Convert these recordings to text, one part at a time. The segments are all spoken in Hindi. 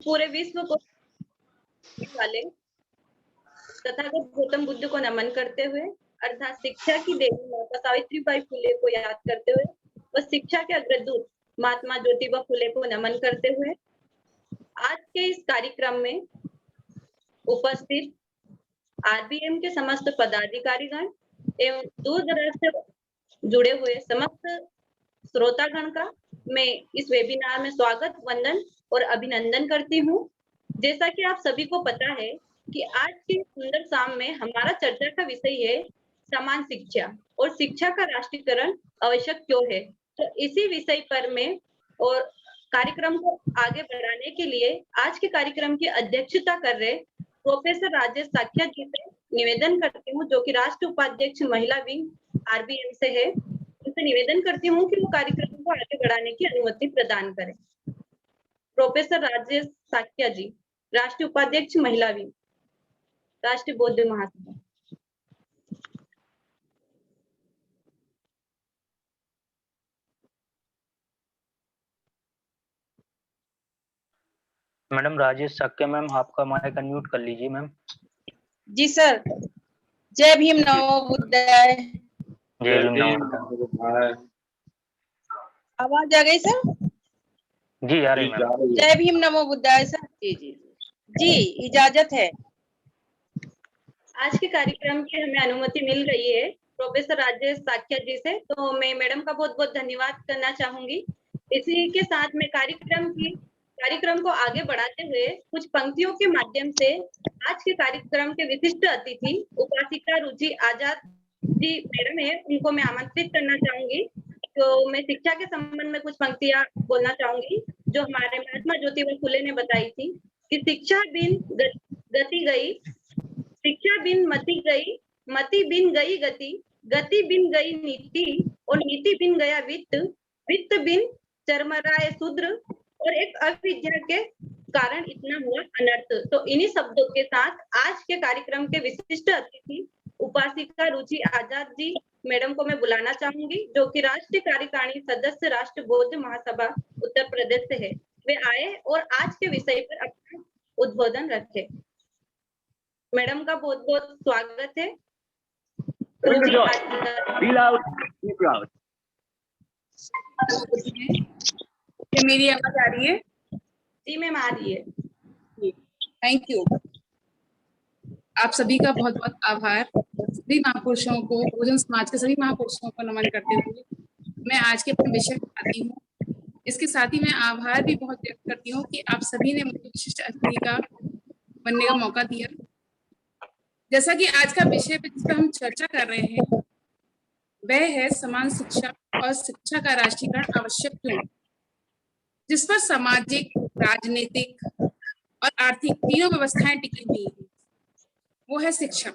पूरे विश्व को वाले तथागत गौतम बुद्ध को नमन करते हुए अर्थात शिक्षा की देवी माता सावित्रीबाई फुले को याद करते हुए व शिक्षा के अग्रदूत महात्मा ज्योतिबा फुले को नमन करते हुए आज के इस कार्यक्रम में उपस्थित आरबीएम के समस्त पदाधिकारीगण एवं दूर दराज से जुड़े हुए समस्त श्रोतागण का मैं इस वेबिनार में स्वागत, वंदन और अभिनंदन करती हूँ। जैसा कि आप सभी को पता है कि आज की सुंदर शाम में हमारा चर्चा का विषय है समान शिक्षा और शिक्षा का राष्ट्रीयकरण आवश्यक क्यों है। तो इसी विषय पर मैं और कार्यक्रम को आगे बढ़ाने के लिए आज के कार्यक्रम की अध्यक्षता कर रहे प्रोफेसर राजेश साख्या जी से निवेदन करती हूँ, जो कि राष्ट्रीय उपाध्यक्ष महिला विंग आरबीएम से है। उनसे निवेदन करती हूँ कि वो कार्यक्रम को आगे बढ़ाने की अनुमति प्रदान करें। प्रोफेसर राजेश साख्या जी, राष्ट्रीय उपाध्यक्ष महिला विंग, राष्ट्रीय बौद्ध महासभा। मैडम राजेश साख्या मैम, आपका माइक अनम्यूट कर लीजिए मैम। जी सर। जय भीम नमो बुद्धाय। जय भीम नमो बुद्धाय। आवाज आ गई सर? जी आ रही मैम। जय भीम नमो बुद्धाय सर। जी जी जी, इजाजत है। आज के कार्यक्रम की हमें अनुमति मिल गई है प्रोफेसर राजेश साख्या जी से, तो मैं मैडम का बहुत बहुत धन्यवाद करना चाहूंगी। इसी के साथ में कार्यक्रम को आगे बढ़ाते हुए कुछ पंक्तियों के माध्यम से आज के कार्यक्रम के विशिष्ट अतिथि उपासिका रुचि आजाद जी मैडम है, उनको मैं आमंत्रित करना चाहूंगी। तो मैं शिक्षा के संबंध में कुछ पंक्तियां बोलना चाहूंगी जो हमारे महात्मा ज्योतिबा फुले ने बताई थी कि शिक्षा बिन गति गई, शिक्षा बिन मति गई, मति बिन गई गति, गति बिन गई नीति और नीति बिन गया वित्त, वित्त बिन चरमराए शूद्र और एक अविद्या के कारण इतना हुआ अनर्थ। तो इन्हीं शब्दों के साथ आज के कार्यक्रम के विशिष्ट अतिथि उपासिका रुचि आजाद जी मैडम को मैं बुलाना चाहूंगी, जो कि राष्ट्रीय कार्यकारिणी सदस्य राष्ट्रीय बौद्ध महासभा उत्तर प्रदेश से है। वे आए और आज के विषय पर अपना उद्बोधन रखे। मैडम का बहुत बहुत स्वागत है। क्या मेरी आवाज आ रही है? जी मैम आ रही है। Thank you. आप सभी का बहुत बहुत आभार। सभी महापुरुषों को, बहुजन समाज के सभी महापुरुषों को नमन करते हुए मैं आज के अपने विषय पर आती हूँ। इसके साथ ही मैं आभार भी बहुत व्यक्त करती हूँ कि आप सभी ने मुझे विशिष्ट अतिथि का बनने का मौका दिया। जैसा कि आज का विषय जिस पर हम चर्चा कर रहे हैं वह है समान शिक्षा और शिक्षा का राष्ट्रीयकरण आवश्यक क्यों, जिस पर सामाजिक, राजनीतिक और आर्थिक तीनों व्यवस्थाएं टिकी हुई हैं। वो है शिक्षा,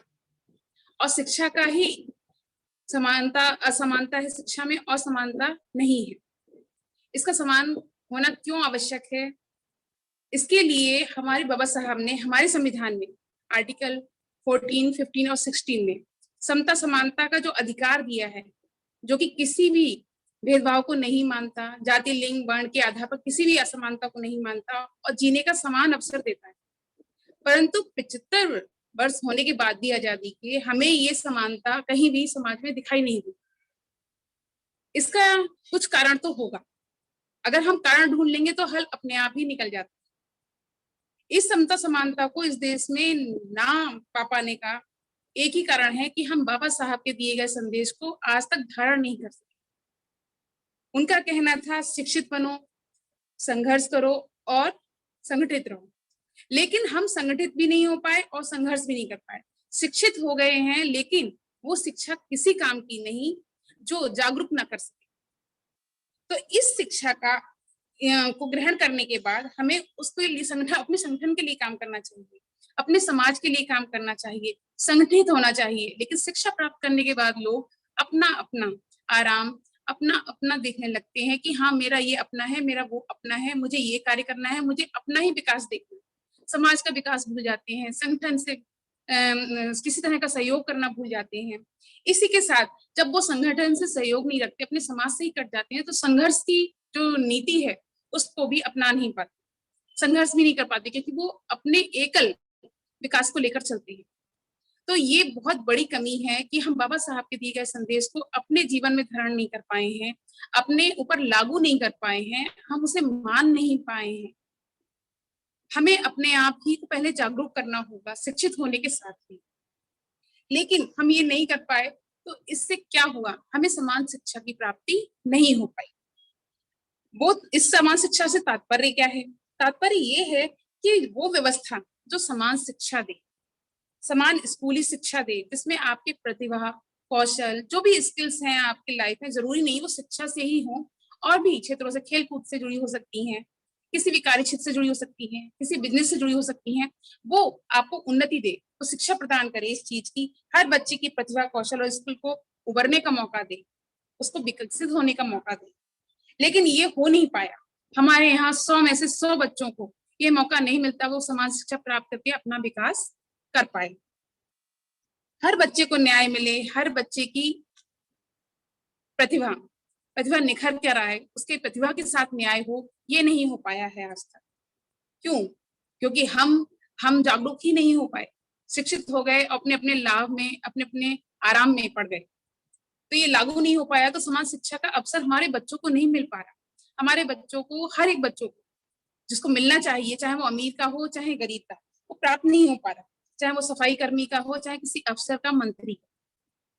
और शिक्षा का ही समानता असमानता है, शिक्षा में असमानता नहीं है। इसका समान होना क्यों आवश्यक है, इसके लिए हमारे बाबा साहब ने हमारे संविधान में आर्टिकल 14, 15 और 16 में समता समानता का जो अधिकार दिया है, जो कि किसी भी भेदभाव को नहीं मानता, जाति, लिंग, वर्ण के आधार पर किसी भी असमानता को नहीं मानता और जीने का समान अवसर देता है। परंतु 75 वर्ष होने के बाद भी आजादी के हमें ये समानता कहीं भी समाज में दिखाई नहीं दी। इसका कुछ कारण तो होगा, अगर हम कारण ढूंढ लेंगे तो हल अपने आप ही निकल जाता है। इस समता समानता को इस देश में ना पा पाने का एक ही कारण है कि हम बाबा साहब के दिए गए संदेश को आज तक धारण नहीं कर सके। उनका कहना था शिक्षित बनो, संघर्ष करो और संगठित रहो, लेकिन हम संगठित भी नहीं हो पाए और संघर्ष भी नहीं कर पाए। शिक्षित हो गए हैं लेकिन वो शिक्षा किसी काम की नहीं जो जागरूक ना कर सके। तो इस शिक्षा का को ग्रहण करने के बाद हमें उसके लिए अपने संगठन के लिए काम करना चाहिए, अपने समाज के लिए काम करना चाहिए, संगठित होना चाहिए। लेकिन शिक्षा प्राप्त करने के बाद लोग अपना अपना आराम, अपना अपना देखने लगते हैं कि हाँ मेरा ये अपना है, मेरा वो अपना है, मुझे ये कार्य करना है, मुझे अपना ही विकास देखना है। समाज का विकास भूल जाते हैं, संगठन से किसी तरह का सहयोग करना भूल जाते हैं। इसी के साथ जब वो संगठन से सहयोग नहीं रखते, अपने समाज से ही कट जाते हैं, तो संघर्ष की जो नीति है उसको भी अपना नहीं पाते। संघर्ष भी नहीं कर पाते, क्योंकि वो अपने एकल विकास को लेकर चलते हैं। तो ये बहुत बड़ी कमी है कि हम बाबा साहब के दिए गए संदेश को अपने जीवन में धारण नहीं कर पाए हैं, अपने ऊपर लागू नहीं कर पाए हैं, हम उसे मान नहीं पाए हैं। हमें अपने आप ही को पहले जागरूक करना होगा, शिक्षित होने के साथ ही। लेकिन हम ये नहीं कर पाए, तो इससे क्या हुआ, हमें समान शिक्षा की प्राप्ति नहीं हो पाई। वो इस समान शिक्षा से तात्पर्य क्या है? तात्पर्य ये है कि वो व्यवस्था जो समान शिक्षा दे, समान स्कूली शिक्षा दे, जिसमें आपकी प्रतिभा, कौशल, जो भी स्किल्स हैं आपकी लाइफ में, जरूरी नहीं वो शिक्षा से ही हो, और भी क्षेत्रों से, खेल कूद से जुड़ी हो सकती हैं, किसी भी कार्य क्षेत्र से जुड़ी हो सकती हैं, किसी बिजनेस से जुड़ी हो सकती हैं, वो आपको उन्नति दे, तो शिक्षा प्रदान करे इस चीज की, हर बच्चे की प्रतिभा, कौशल और स्किल को उभरने का मौका दे, उसको विकसित होने का मौका दे। लेकिन ये हो नहीं पाया। हमारे यहाँ 100 में से 100 बच्चों को ये मौका नहीं मिलता वो समान शिक्षा प्राप्त करके अपना विकास कर पाए। हर बच्चे को न्याय मिले, हर बच्चे की प्रतिभा निखर कर आए, उसके प्रतिभा के साथ न्याय हो, ये नहीं हो पाया है आज तक। क्यों? क्योंकि हम जागरूक ही नहीं हो पाए, शिक्षित हो गए, अपने अपने लाभ में, अपने अपने आराम में पड़ गए, तो ये लागू नहीं हो पाया। तो समान शिक्षा का अवसर हमारे बच्चों को नहीं मिल पा रहा। हमारे बच्चों को, हर एक बच्चों को जिसको मिलना चाहिए, चाहे वो अमीर का हो चाहे गरीब का, वो प्राप्त नहीं हो पा रहा। चाहे वो सफाई कर्मी का हो चाहे किसी अफसर का, मंत्री,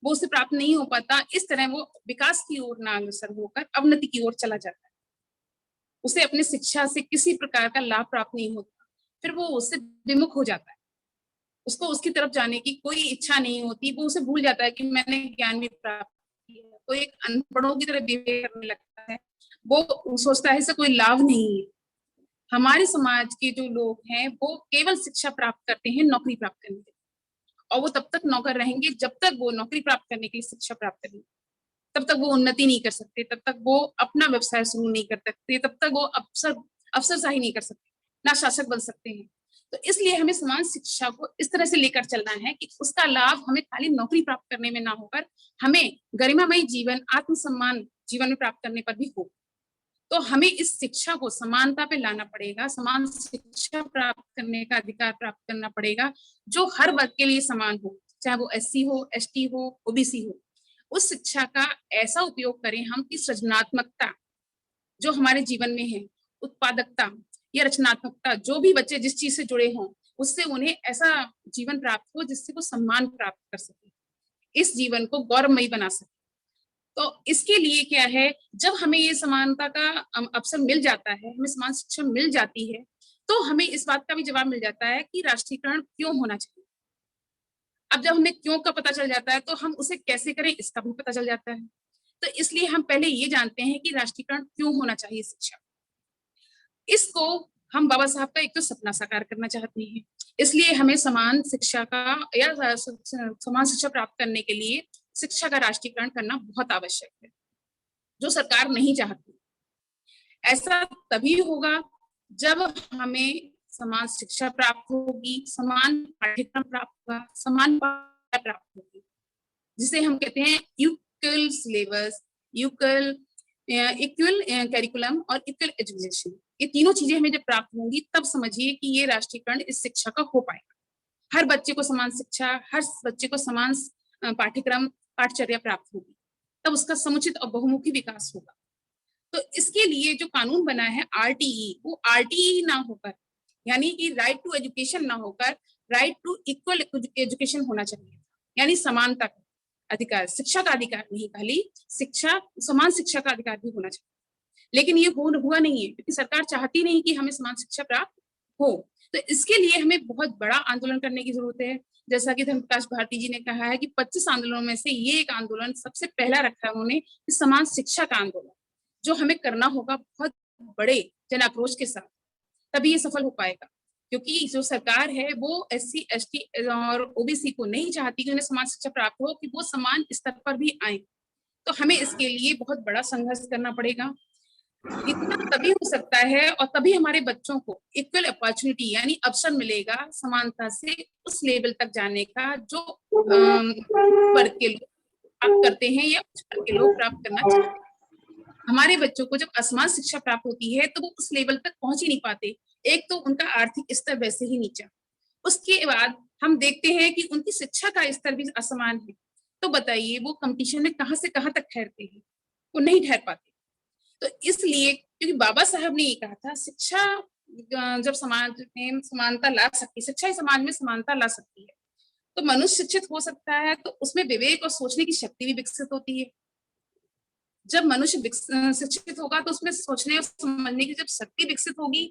वो उसे प्राप्त नहीं हो पाता। इस तरह वो विकास की ओर ना अग्रसर होकर अवनति की ओर चला जाता है। उसे अपने शिक्षा से किसी प्रकार का लाभ प्राप्त नहीं होता, फिर वो उससे विमुख हो जाता है, उसको उसकी तरफ जाने की कोई इच्छा नहीं होती, वो उसे भूल जाता है कि मैंने ज्ञान भी प्राप्त किया, तो एक अनपढ़ों की तरह बिहेव करने लगता है, वो सोचता है इससे कोई लाभ नहीं है। हमारे समाज के जो लोग हैं वो केवल शिक्षा प्राप्त करते हैं नौकरी प्राप्त करने के लिए, और वो तब तक नौकर रहेंगे जब तक वो नौकरी प्राप्त करने के लिए शिक्षा प्राप्त करेंगे, तब तक वो उन्नति नहीं कर सकते, तब तक वो अपना व्यवसाय शुरू नहीं कर सकते, तब तक वो अफसरशाही नहीं कर सकते, ना शासक बन सकते हैं। तो इसलिए हमें समान शिक्षा को इस तरह से लेकर चलना है कि उसका लाभ हमें खाली नौकरी प्राप्त करने में ना होकर हमें गरिमामयी जीवन, आत्मसम्मान जीवन में प्राप्त करने पर भी हो। तो हमें इस शिक्षा को समानता पे लाना पड़ेगा, समान शिक्षा प्राप्त करने का अधिकार प्राप्त करना पड़ेगा, जो हर वर्ग के लिए समान हो, चाहे वो SC हो, ST हो, OBC हो। उस शिक्षा का ऐसा उपयोग करें हम कि सृजनात्मकता जो हमारे जीवन में है, उत्पादकता या रचनात्मकता, जो भी बच्चे जिस चीज से जुड़े हों, उससे उन्हें ऐसा जीवन प्राप्त हो जिससे वो सम्मान प्राप्त कर सके, इस जीवन को गौरवमयी बना सके। तो इसके लिए क्या है, जब हमें ये समानता का अवसर मिल जाता है, हमें समान शिक्षा मिल जाती है, तो हमें इस बात का भी जवाब मिल जाता है कि राष्ट्रीयकरण क्यों होना चाहिए। अब जब हमें क्यों का पता चल जाता है तो हम उसे कैसे करें इसका भी पता चल जाता है। तो इसलिए हम पहले ये जानते हैं कि राष्ट्रीयकरण क्यों होना चाहिए शिक्षा। इसको हम बाबा साहब का एक तो सपना साकार करना चाहते हैं, इसलिए हमें समान शिक्षा का या समान शिक्षा प्राप्त करने के लिए शिक्षा का राष्ट्रीयकरण करना बहुत आवश्यक है, जो सरकार नहीं चाहती। ऐसा तभी होगा जब हमें समान शिक्षा प्राप्त होगी, समान पाठ्यक्रम प्राप्त होगा, समान प्राप्त होगी, जिसे हम कहते हैं इक्वल सिलेबस, इक्वल कैरिकुलम और इक्वल एजुकेशन। ये तीनों चीजें हमें जब प्राप्त होंगी तब समझिए कि ये राष्ट्रीयकरण इस शिक्षा का हो पाएगा। हर बच्चे को समान शिक्षा, हर बच्चे को समान पाठ्यक्रम, पाठचर्या प्राप्त होगी, तब उसका समुचित और बहुमुखी विकास होगा। तो इसके लिए जो कानून बना है RTE, वो RTE ना होकर, यानी कि राइट टू एजुकेशन ना होकर राइट टू इक्वल एजुकेशन होना चाहिए, यानी समानता का अधिकार, शिक्षा का अधिकार नहीं, खाली शिक्षा, समान शिक्षा का अधिकार भी होना चाहिए। लेकिन ये हुआ नहीं है, क्योंकि सरकार चाहती नहीं कि हमें समान शिक्षा प्राप्त हो। तो इसके लिए हमें बहुत बड़ा आंदोलन करने की जरूरत है। जैसा कि धर्म प्रकाश भारती जी ने कहा है कि 25 आंदोलनों में से ये एक आंदोलन सबसे पहला रखा है उन्होंने, समान शिक्षा का आंदोलन, जो हमें करना होगा बहुत बड़े जन आक्रोश के साथ, तभी ये सफल हो पाएगा। क्योंकि जो सरकार है वो SC, ST और OBC को नहीं चाहती कि उन्हें समान शिक्षा प्राप्त हो, कि वो समान स्तर पर भी आए। तो हमें इसके लिए बहुत बड़ा संघर्ष करना पड़ेगा। इतना तभी हो सकता है और तभी हमारे बच्चों को इक्वल अपॉर्चुनिटी, यानी अवसर मिलेगा समानता से उस लेवल तक जाने का जो वर्ग के लोग प्राप्त करते हैं या उस वर्ग के लोग प्राप्त करना चाहते हैं। हमारे बच्चों को जब असमान शिक्षा प्राप्त होती है तो वो उस लेवल तक पहुंच ही नहीं पाते, एक तो उनका आर्थिक स्तर वैसे ही नीचा, उसके बाद हम देखते हैं कि उनकी शिक्षा का स्तर भी असमान है। तो बताइए वो कंपटीशन में कहां से कहां तक ठहरते हैं, वो नहीं ठहर पाते। तो इसलिए क्योंकि बाबा साहब ने ये कहा था शिक्षा जब समाज में समानता ला सकती, शिक्षा ही समाज में समानता ला सकती है, तो मनुष्य शिक्षित हो सकता है तो उसमें विवेक और सोचने की शक्ति भी विकसित होती है। जब मनुष्य शिक्षित होगा तो उसमें सोचने और समझने की जब शक्ति विकसित होगी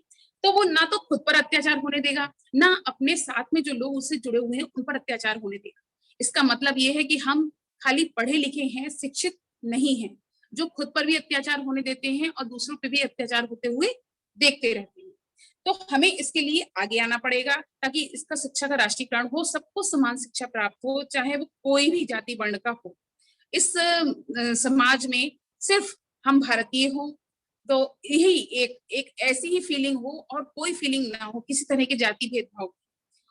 तो वो ना तो खुद पर अत्याचार होने देगा, ना अपने साथ में जो लोग उससे जुड़े हुए हैं उन पर अत्याचार होने देगा। इसका मतलब ये है कि हम खाली पढ़े लिखे हैं, शिक्षित नहीं हैं, जो खुद पर भी अत्याचार होने देते हैं और दूसरों पर भी अत्याचार होते हुए देखते रहते हैं। तो हमें इसके लिए आगे आना पड़ेगा ताकि इसका शिक्षा का राष्ट्रीयकरण हो, सबको समान शिक्षा प्राप्त हो, चाहे वो कोई भी जाति वर्ण का हो। इस समाज में सिर्फ हम भारतीय हो तो यही एक ऐसी ही फीलिंग हो और कोई फीलिंग ना हो किसी तरह के जाति भेदभाव,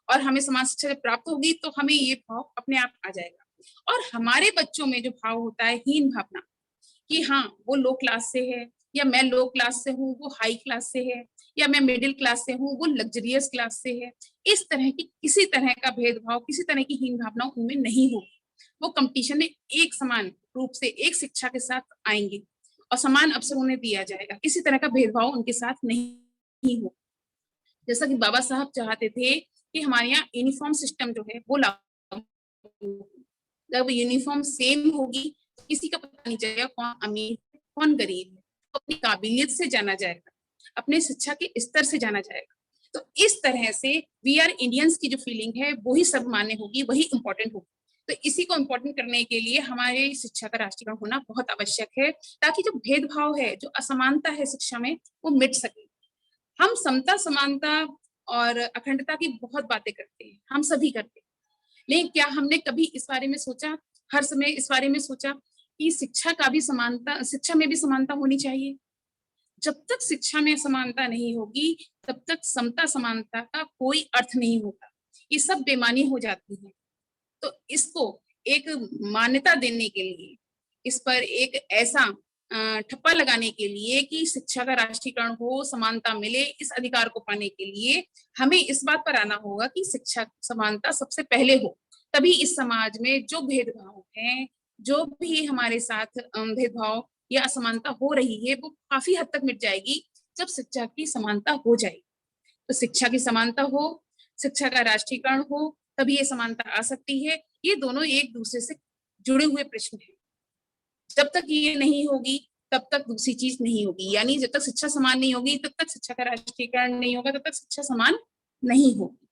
और हमें समान शिक्षा जब प्राप्त होगी तो हमें ये भाव अपने आप आ जाएगा। और हमारे बच्चों में जो भाव होता है हीन भावना कि हाँ वो लो क्लास से है, या मैं लो क्लास से हूँ वो हाई क्लास से है, या मैं मिडिल क्लास से हूँ वो लग्जरियस क्लास से है, इस तरह की किसी तरह का भेदभाव, किसी तरह की हीन भावना उनमें नहीं होगी। वो कंपटीशन में एक समान रूप से एक शिक्षा के साथ आएंगे और समान अवसर उन्हें दिया जाएगा, किसी तरह का भेदभाव उनके साथ नहीं हो। जैसा कि बाबा साहब चाहते थे कि हमारे यहाँ यूनिफॉर्म सिस्टम जो है वो लागू, जब यूनिफॉर्म सेम होगी तो किसी का पता नहीं चलेगा कौन अमीर है कौन गरीब है, तो अपनी काबिलियत से जाना जाएगा, अपने शिक्षा के स्तर से जाना जाएगा। तो इस तरह से वी आर इंडियंस की जो फीलिंग है वही सब मान्य होगी, वही इंपॉर्टेंट होगी। तो इसी को इम्पोर्टेंट करने के लिए हमारे शिक्षा का राष्ट्रीयकरण होना बहुत आवश्यक है, ताकि जो भेदभाव है, जो असमानता है शिक्षा में, वो मिट सके। हम समता, समानता और अखंडता की बहुत बातें करते हैं, हम सभी करते हैं, लेकिन क्या हमने कभी इस बारे में सोचा, हर समय इस बारे में सोचा कि शिक्षा का भी समानता, शिक्षा में भी समानता होनी चाहिए? जब तक शिक्षा में समानता नहीं होगी तब तक समता समानता का कोई अर्थ नहीं होता, ये सब बेमानी हो जाती है। तो इसको एक मान्यता देने के लिए, इस पर एक ऐसा ठप्पा लगाने के लिए कि शिक्षा का राष्ट्रीयकरण हो, समानता मिले, इस अधिकार को पाने के लिए हमें इस बात पर आना होगा कि शिक्षा समानता सबसे पहले हो, तभी इस समाज में जो भेदभाव है, जो भी हमारे साथ भेदभाव या असमानता हो रही है वो काफी हद तक मिट जाएगी जब शिक्षा की समानता हो जाएगी। तो शिक्षा की समानता हो, शिक्षा का राष्ट्रीयकरण हो, तभी ये समानता आ सकती है। ये दोनों एक दूसरे से जुड़े हुए प्रश्न हैं। जब तक ये नहीं होगी तब तक दूसरी चीज नहीं होगी, यानी जब तक शिक्षा समान नहीं होगी तब तक शिक्षा का राष्ट्रीयकरण नहीं होगा, तब तक शिक्षा समान नहीं होगी।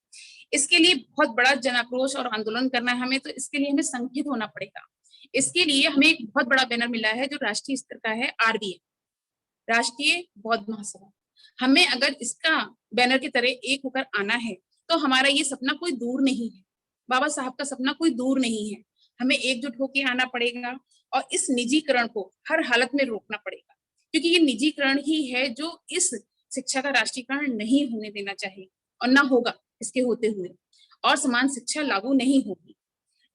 इसके लिए बहुत बड़ा जन आक्रोश और आंदोलन करना है हमें, तो इसके लिए हमें संगठित होना पड़ेगा। इसके लिए हमें एक बहुत बड़ा बैनर मिला है जो राष्ट्रीय स्तर का है, RBM, राष्ट्रीय बौद्ध महासभा। हमें अगर इसका बैनर की तरह एक होकर आना है तो हमारा ये सपना कोई दूर नहीं है, बाबा साहब का सपना कोई दूर नहीं है। हमें एकजुट होकर आना पड़ेगा और इस निजीकरण को हर हालत में रोकना पड़ेगा, क्योंकि ये निजीकरण ही है जो इस शिक्षा का राष्ट्रीयकरण नहीं होने देना चाहिए और ना होगा इसके होते हुए, और समान शिक्षा लागू नहीं होगी।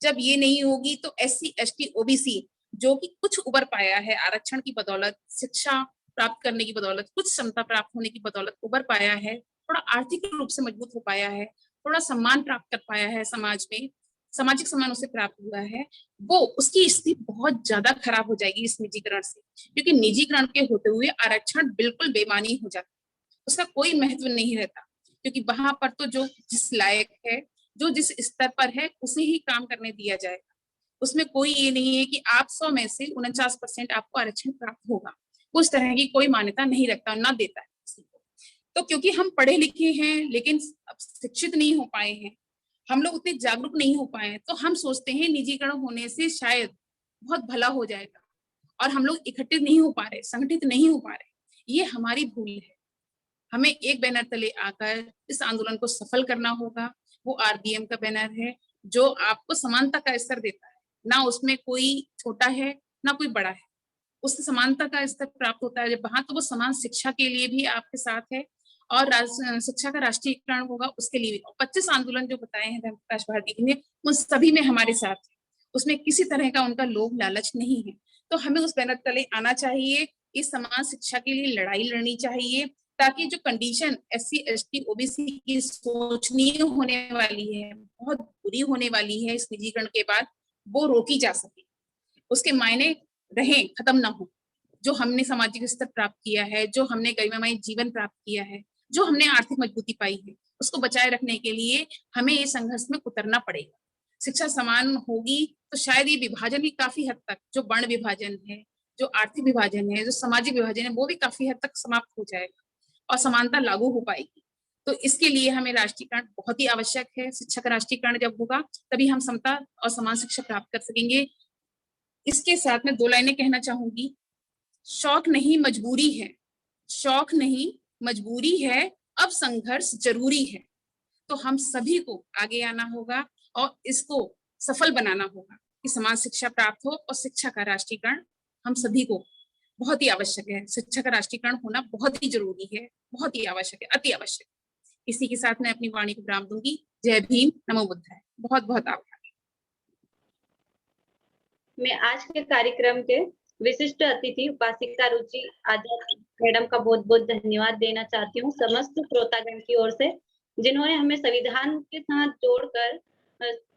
जब ये नहीं होगी तो SC ST OBC जो कि कुछ उबर पाया है आरक्षण की बदौलत, शिक्षा प्राप्त करने की बदौलत, कुछ क्षमता प्राप्त होने की बदौलत उबर पाया है, थोड़ा आर्थिक रूप से मजबूत हो पाया है, थोड़ा सम्मान प्राप्त कर पाया है समाज में, सामाजिक सम्मान उसे प्राप्त हुआ है, वो उसकी स्थिति बहुत ज्यादा खराब हो जाएगी इस निजीकरण से, क्योंकि निजीकरण के होते हुए आरक्षण बिल्कुल बेमानी हो जाता है, उसका कोई महत्व नहीं रहता, क्योंकि वहां पर तो जो जिस लायक है, जो जिस स्तर पर है उसे ही काम करने दिया जाएगा। उसमें कोई ये नहीं है कि आप 100 में से 49% आपको आरक्षण प्राप्त होगा, उस तरह की कोई मान्यता नहीं रखता, ना देता है किसी को। तो क्योंकि हम पढ़े लिखे हैं लेकिन शिक्षित नहीं हो पाए हैं, हम लोग उतने जागरूक नहीं हो पाए हैं, तो हम सोचते हैं निजीकरण होने से शायद बहुत भला हो जाएगा, और हम लोग इकट्ठे नहीं हो पा रहे, संगठित नहीं हो पा रहे। ये हमारी भूल है। हमें एक बैनर तले आकर इस आंदोलन को सफल करना होगा। वो RBM का बैनर है जो आपको समानता का स्तर देता है, ना उसमें कोई छोटा है ना कोई बड़ा है, उससे समानता का स्तर प्राप्त होता है जब वहां, तो वो समान शिक्षा के लिए भी आपके साथ है और शिक्षा का राष्ट्रीयकरण होगा उसके लिए भी। 25 आंदोलन जो बताए हैं धर्म प्रकाश भारती ने, उन सभी में हमारे साथ है, उसमें किसी तरह का उनका लोभ लालच नहीं है। तो हमें उस बैनर तले आना चाहिए, इस समान शिक्षा के लिए लड़ाई लड़नी चाहिए, ताकि जो कंडीशन SC ST OBC की सोचनीय होने वाली है, बहुत बुरी होने वाली है इस निजीकरण के बाद, वो रोकी जा सके, उसके मायने रहें, खत्म ना हो। जो हमने सामाजिक स्तर प्राप्त किया है, जो हमने गरिमामय जीवन प्राप्त किया है, जो हमने आर्थिक मजबूती पाई है, उसको बचाए रखने के लिए हमें ये संघर्ष में उतरना पड़ेगा। शिक्षा समान होगी तो शायद ये विभाजन भी काफी हद तक, जो वर्ण विभाजन है, जो आर्थिक विभाजन है, जो सामाजिक विभाजन है, वो भी काफी हद तक समाप्त हो जाएगा और समानता लागू हो पाएगी। तो इसके लिए हमें राष्ट्रीयकरण बहुत ही आवश्यक है। शिक्षा का राष्ट्रीयकरण जब होगा तभी हम समता और समान शिक्षा प्राप्त कर सकेंगे। इसके साथ में 2 लाइनें कहना चाहूंगी। शौक नहीं मजबूरी है, शौक नहीं मजबूरी है, अब संघर्ष जरूरी है। तो हम सभी को आगे आना होगा और इसको सफल बनाना होगा कि समान शिक्षा प्राप्त हो और शिक्षा का राष्ट्रीयकरण हम सभी को बहुत ही आवश्यक है। शिक्षा का राष्ट्रीयकरण होना बहुत ही जरूरी है, बहुत ही आवश्यक है, अति आवश्यक। इसी के साथ मैं अपनी वाणी को विराम दूंगी। जय भीम, नमो बुद्धाय। बहुत बहुत आभार। मैं आज के कार्यक्रम के विशिष्ट अतिथि उपासिका रुचि आजाद मैडम का बहुत बहुत धन्यवाद देना चाहती हूँ समस्त श्रोतागण की ओर से, जिन्होंने हमें संविधान के साथ जोड़कर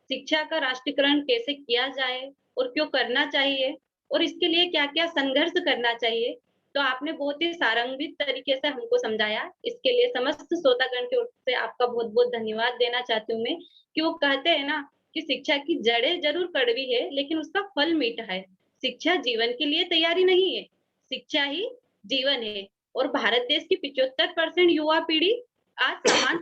शिक्षा का राष्ट्रीयकरण कैसे किया जाए और क्यों करना चाहिए और इसके लिए क्या क्या संघर्ष करना चाहिए, तो आपने बहुत ही सारंगित तरीके से हमको समझाया। इसके लिए समस्त श्रोतागण की ओर से आपका बहुत बहुत धन्यवाद देना चाहती हूँ मैं, कि वो कहते हैं ना कि शिक्षा की जड़ें जरूर कड़वी है लेकिन उसका फल मीठा है। शिक्षा जीवन के लिए तैयारी नहीं है, शिक्षा ही जीवन है। और भारत देश की 75% युवा पीढ़ी आज समान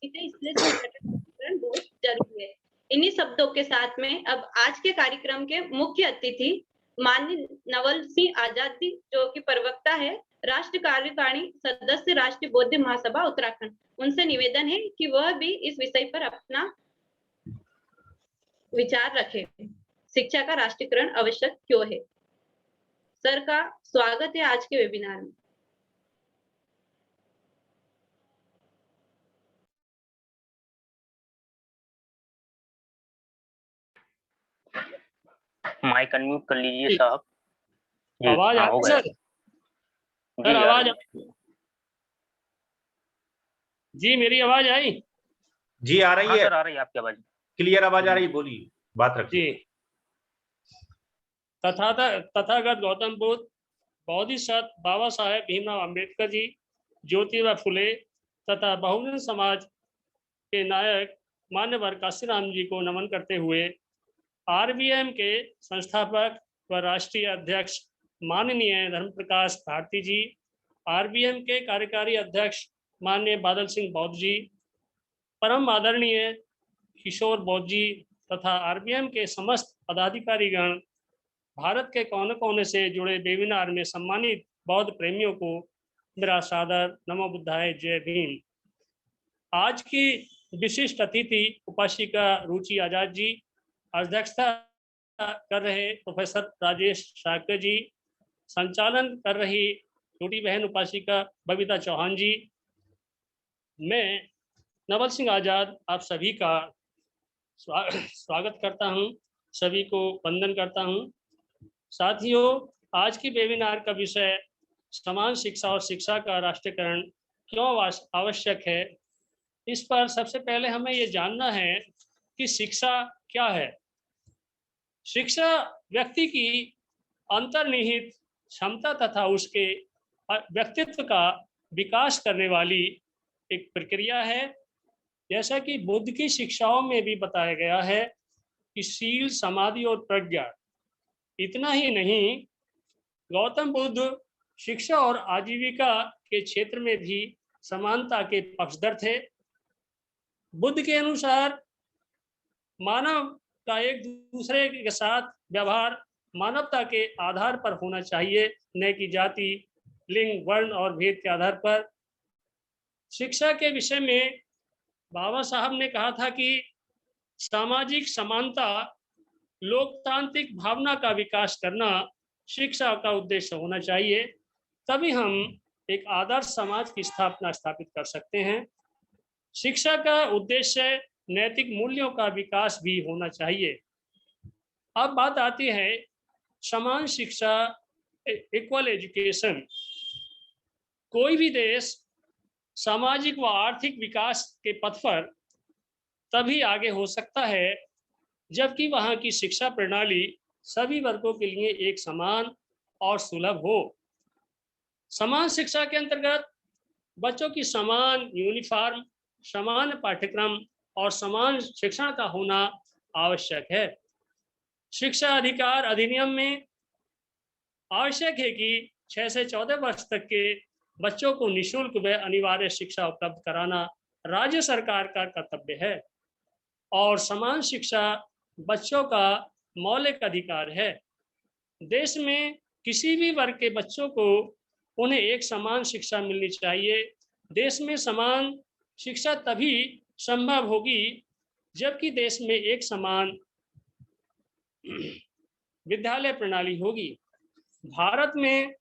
इसलिए बहुत जरूरी है। इन्हीं शब्दों के साथ में अब आज के कार्यक्रम के मुख्य अतिथि माननीय नवल सिंह आजाद जी, जो कि प्रवक्ता है राष्ट्रीय कार्यकारिणी सदस्य राष्ट्रीय बौद्ध महासभा उत्तराखंड, उनसे निवेदन है कि वह भी इस विषय पर अपना विचार रखें। शिक्षा का राष्ट्रीयकरण आवश्यक क्यों है। सर का स्वागत है आज के वेबिनार में। माइक अनम्यूट कर लीजिए साहब। आवाज आ रही सर? सर आवाज जी, मेरी आवाज आई? जी आ रही है सर, आ रही है आपकी आवाज, क्लियर आवाज आ रही है, बोलिए, बात रखिए। जी। तथागत गौतम बुद्ध, बोधिसत्व बाबा साहेब भीमराव अंबेडकर जी, ज्योतिबा फुले तथा बहुजन समाज के नायक मान्यवर काशीराम जी को नमन करते हुए RBM के संस्थापक व राष्ट्रीय अध्यक्ष माननीय धर्मप्रकाश भारती जी, RBM के कार्यकारी अध्यक्ष माननीय बादल सिंह बौद्ध जी, परम आदरणीय किशोर बौद्ध जी तथा RBM के समस्त पदाधिकारीगण, भारत के कोने कोने से जुड़े वेबिनार में सम्मानित बौद्ध प्रेमियों को मेरा सादर नमो बुद्धाय, जय भीम। आज की विशिष्ट अतिथि उपासिका रुचि आजाद जी, अध्यक्षता कर रहे प्रोफेसर राजेश शाक्य जी, संचालन कर रही छोटी बहन उपासिका बबीता चौहान जी, मैं नवल सिंह आजाद आप सभी का स्वागत करता हूं, सभी को वंदन करता हूं। साथियों, आज की वेबिनार का विषय समान शिक्षा और शिक्षा का राष्ट्रीयकरण क्यों आवश्यक है। इस पर सबसे पहले हमें ये जानना है कि शिक्षा क्या है। शिक्षा व्यक्ति की अंतर्निहित क्षमता तथा उसके व्यक्तित्व का विकास करने वाली एक प्रक्रिया है। जैसा कि बुद्ध की शिक्षाओं में भी बताया गया है कि शील, समाधि और प्रज्ञा। इतना ही नहीं, गौतम बुद्ध शिक्षा और आजीविका के क्षेत्र में भी समानता के पक्षधर थे। बुद्ध के अनुसार मानव का एक दूसरे के साथ व्यवहार मानवता के आधार पर होना चाहिए, न कि जाति, लिंग, वर्ण और भेद के आधार पर। शिक्षा के विषय में बाबा साहब ने कहा था कि सामाजिक समानता, लोकतांत्रिक भावना का विकास करना शिक्षा का उद्देश्य होना चाहिए, तभी हम एक आदर्श समाज की स्थापित कर सकते हैं। शिक्षा का उद्देश्य नैतिक मूल्यों का विकास भी होना चाहिए। अब बात आती है समान शिक्षा, इक्वल एजुकेशन। कोई भी देश सामाजिक व आर्थिक विकास के पथ पर तभी आगे हो सकता है जबकि वहाँ की शिक्षा प्रणाली सभी वर्गों के लिए एक समान और सुलभ हो। समान शिक्षा के अंतर्गत बच्चों की समान यूनिफॉर्म, समान पाठ्यक्रम और समान शिक्षण का होना आवश्यक है। शिक्षा अधिकार अधिनियम में आवश्यक है कि 6 से 14 वर्ष तक के बच्चों को निःशुल्क व अनिवार्य शिक्षा उपलब्ध कराना राज्य सरकार का कर्तव्य है और समान शिक्षा बच्चों का मौलिक अधिकार है। देश में किसी भी वर्ग के बच्चों को उन्हें एक समान शिक्षा मिलनी चाहिए। देश में समान शिक्षा तभी संभव होगी जबकि देश में एक समान विद्यालय प्रणाली होगी। भारत में